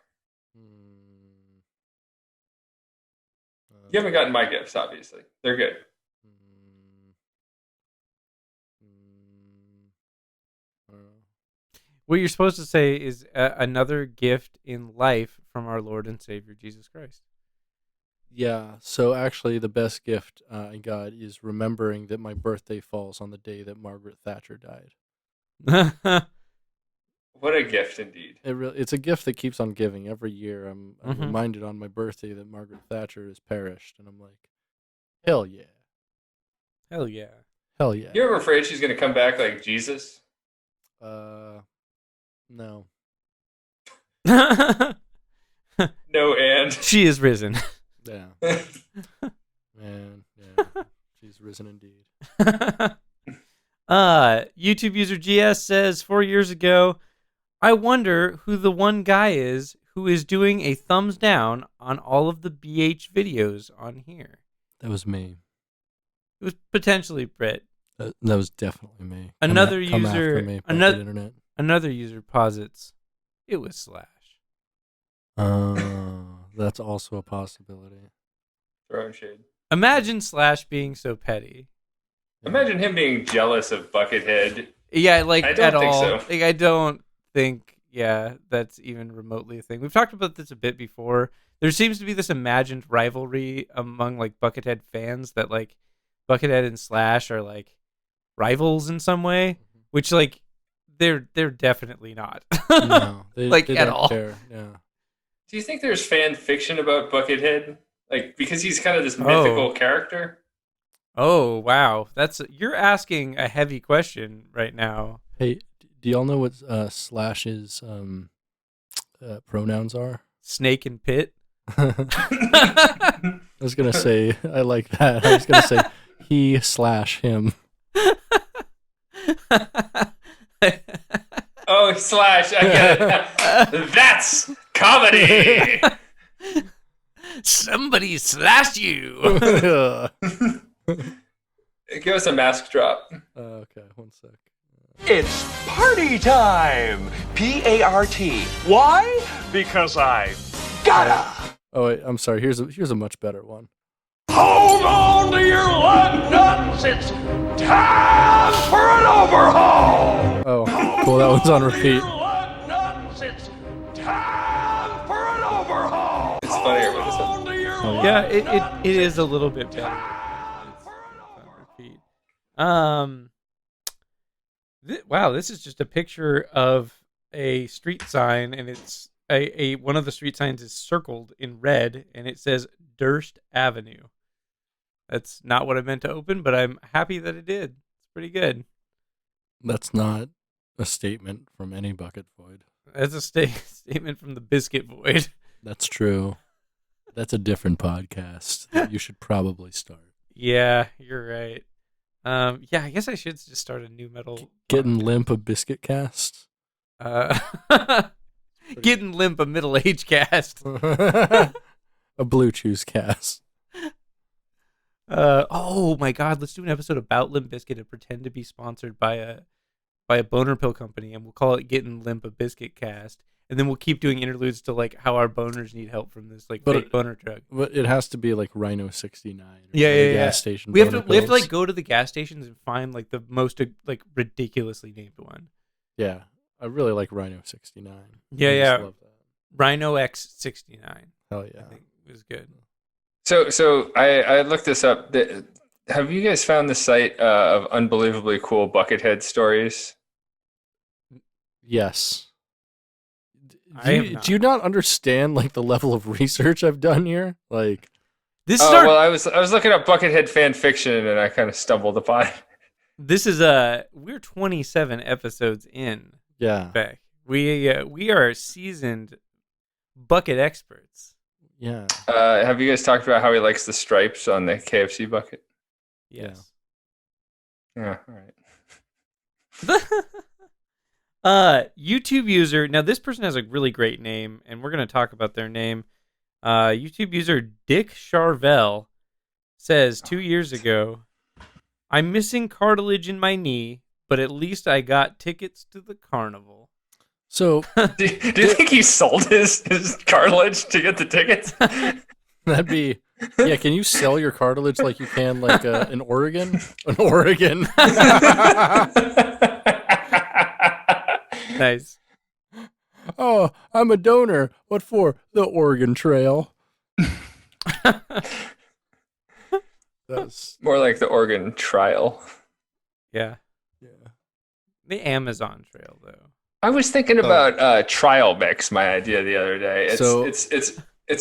You haven't gotten my gifts, obviously. They're good. What you're supposed to say is another gift in life from our Lord and Savior, Jesus Christ. Yeah, so actually the best gift I got is remembering that my birthday falls on the day that Margaret Thatcher died. What a gift indeed. It's a gift that keeps on giving. Every year I'm reminded on my birthday that Margaret Thatcher has perished, and I'm like, hell yeah. Hell yeah. Hell yeah. You ever afraid she's going to come back like Jesus? No. No, and she is risen. Yeah. Man, yeah. She's risen indeed. YouTube user GS says 4 years ago, I wonder who the one guy is who is doing a thumbs down on all of the BH videos on here. That was me. It was potentially Britt. That was definitely me. Another come user, after me, internet. Another user posits it was Slash. That's also a possibility. Throwing shade. Imagine Slash being so petty. Imagine him being jealous of Buckethead. Yeah, like I don't at think all. So. Like I don't think, that's even remotely a thing. We've talked about this a bit before. There seems to be this imagined rivalry among like Buckethead fans that like Buckethead and Slash are like rivals in some way, which like they're definitely not. No, they at don't all. Care. Yeah. Do you think there's fan fiction about Buckethead? Like, because he's kind of this mythical character? Oh, wow. You're asking a heavy question right now. Hey, do y'all know what Slash's pronouns are? Snake and pit? I was going to say, I like that. I was going to say he/him. Oh, Slash, I get it. That's comedy. Somebody slash you. Give us a mask drop. Okay, one sec. It's party time! P-A-R-T. Why? Because I gotta! Oh, wait, I'm sorry. Here's a much better one. Hold on to your lug nuts! It's time for an overhaul! Oh, cool. That one's on repeat. Lug nuts! It's time for an overhaul! It's funnier with this one. Yeah, it is a little bit better. It's on repeat. Wow, this is just a picture of a street sign, and it's a one of the street signs is circled in red, and it says Durst Avenue. That's not what I meant to open, but I'm happy that it did. It's pretty good. That's not a statement from any bucket void. That's a statement from the Biscuit Void. That's true. That's a different podcast that you should probably start. Yeah, you're right. Yeah, I guess I should just start a new metal. Getting limp a Biscuitcast. Getting Limp, a middle-aged cast. A Blue Chews cast. Oh my God, let's do an episode about Limp Bizkit and pretend to be sponsored by a boner pill company, and we'll call it Gettin' Limp, a Biscuit cast, and then we'll keep doing interludes to like how our boners need help from this like fake boner drug. But it has to be like Rhino 69. Yeah. Gas station. We have to like go to the gas stations and find like the most like ridiculously named one. Yeah, I really like Rhino 69. Yeah. Love that. Rhino X69. Hell yeah, I think it was good. So I looked this up. Have you guys found the site of unbelievably cool Buckethead stories? Yes. Do you not understand like the level of research I've done here? Like this. Well, I was looking up Buckethead fan fiction and I kind of stumbled upon it. This is we're 27 episodes in. Yeah. Beck. We are seasoned bucket experts. Yeah. Have you guys talked about how he likes the stripes on the KFC bucket? Yes. Yeah. All right. YouTube user. Now this person has a really great name, and we're going to talk about their name. YouTube user Dick Charvel says 2 years ago, "I'm missing cartilage in my knee, but at least I got tickets to the carnival." So, do you think he sold his cartilage to get the tickets? That'd be, yeah. Can you sell your cartilage like you can like an Oregon? An Oregon. Nice. Oh, I'm a donor. What for? The Oregon Trail. That's more like the Oregon Trial. Yeah. The Amazon Trail, though. I was thinking about trial mix. My idea the other day. It's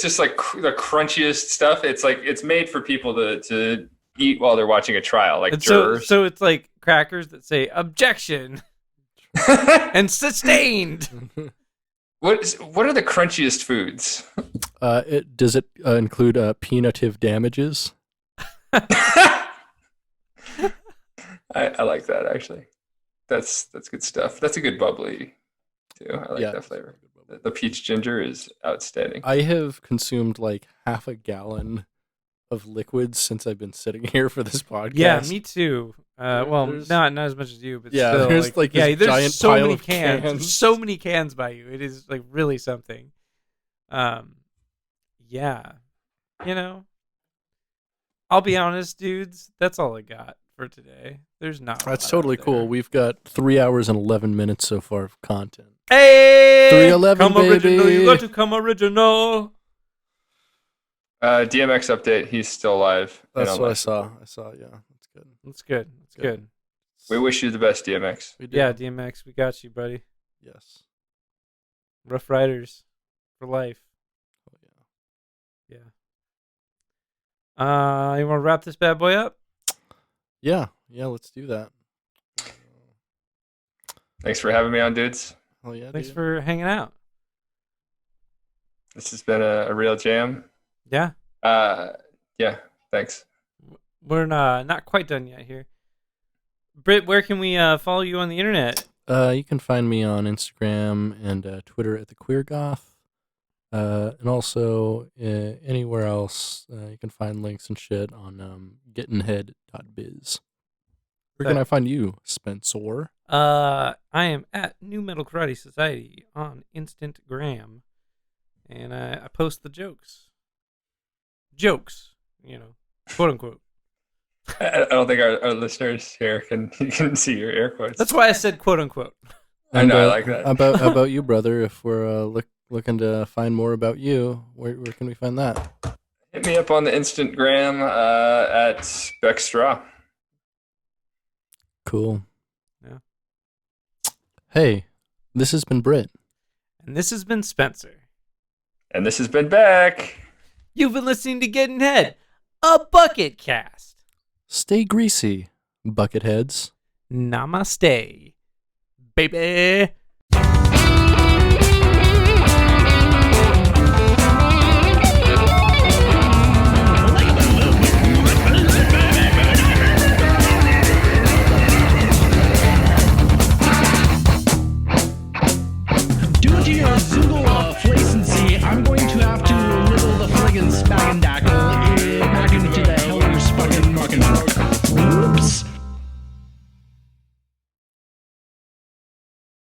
just like the crunchiest stuff. It's like it's made for people to eat while they're watching a trial, like jurors. So it's like crackers that say objection and sustained. What are the crunchiest foods? Does it include punitive damages? I like that actually. That's good stuff. That's a good bubbly too. I like that flavor. The peach ginger is outstanding. I have consumed like half a gallon of liquids since I've been sitting here for this podcast. Yeah, me too. Not as much as you, but yeah, still, there's like this there's giant so pile many of cans. cans. There's so many cans by you. It is like really something. Yeah, I'll be honest, dudes. That's all I got for today. There's not. That's totally cool. We've got 3 hours and 11 minutes so far of content. Hey, 311, come baby. original. You got to come original. DMX update. He's still alive. That's what I saw. Yeah, that's good. That's good. That's good. We wish you the best, DMX. Yeah, DMX, we got you, buddy. Yes. Rough Riders for life. Oh yeah. You want to wrap this bad boy up? Yeah, let's do that. Thanks for having me on, dudes. Oh yeah. Thanks for hanging out. This has been a real jam. Yeah. Yeah. Thanks. We're not quite done yet here. Britt, where can we follow you on the internet? You can find me on Instagram and Twitter at the Queer Goth, and also anywhere else. You can find links and shit on gettinhead.biz. Where can I find you, Spencer? I am at New Metal Karate Society on Instagram, and I post the jokes, quote unquote. I don't think our listeners here can see your air quotes. That's why I said quote unquote. I know, I like that. How about you, brother? If we're looking to find more about you, where can we find that? Hit me up on the Instagram at Beck Straw. Cool. Yeah. Hey, this has been Britt. And this has been Spencer. And this has been Beck. You've been listening to Gettin Head, a Bucketcast. Stay greasy, Bucketheads. Namaste, baby.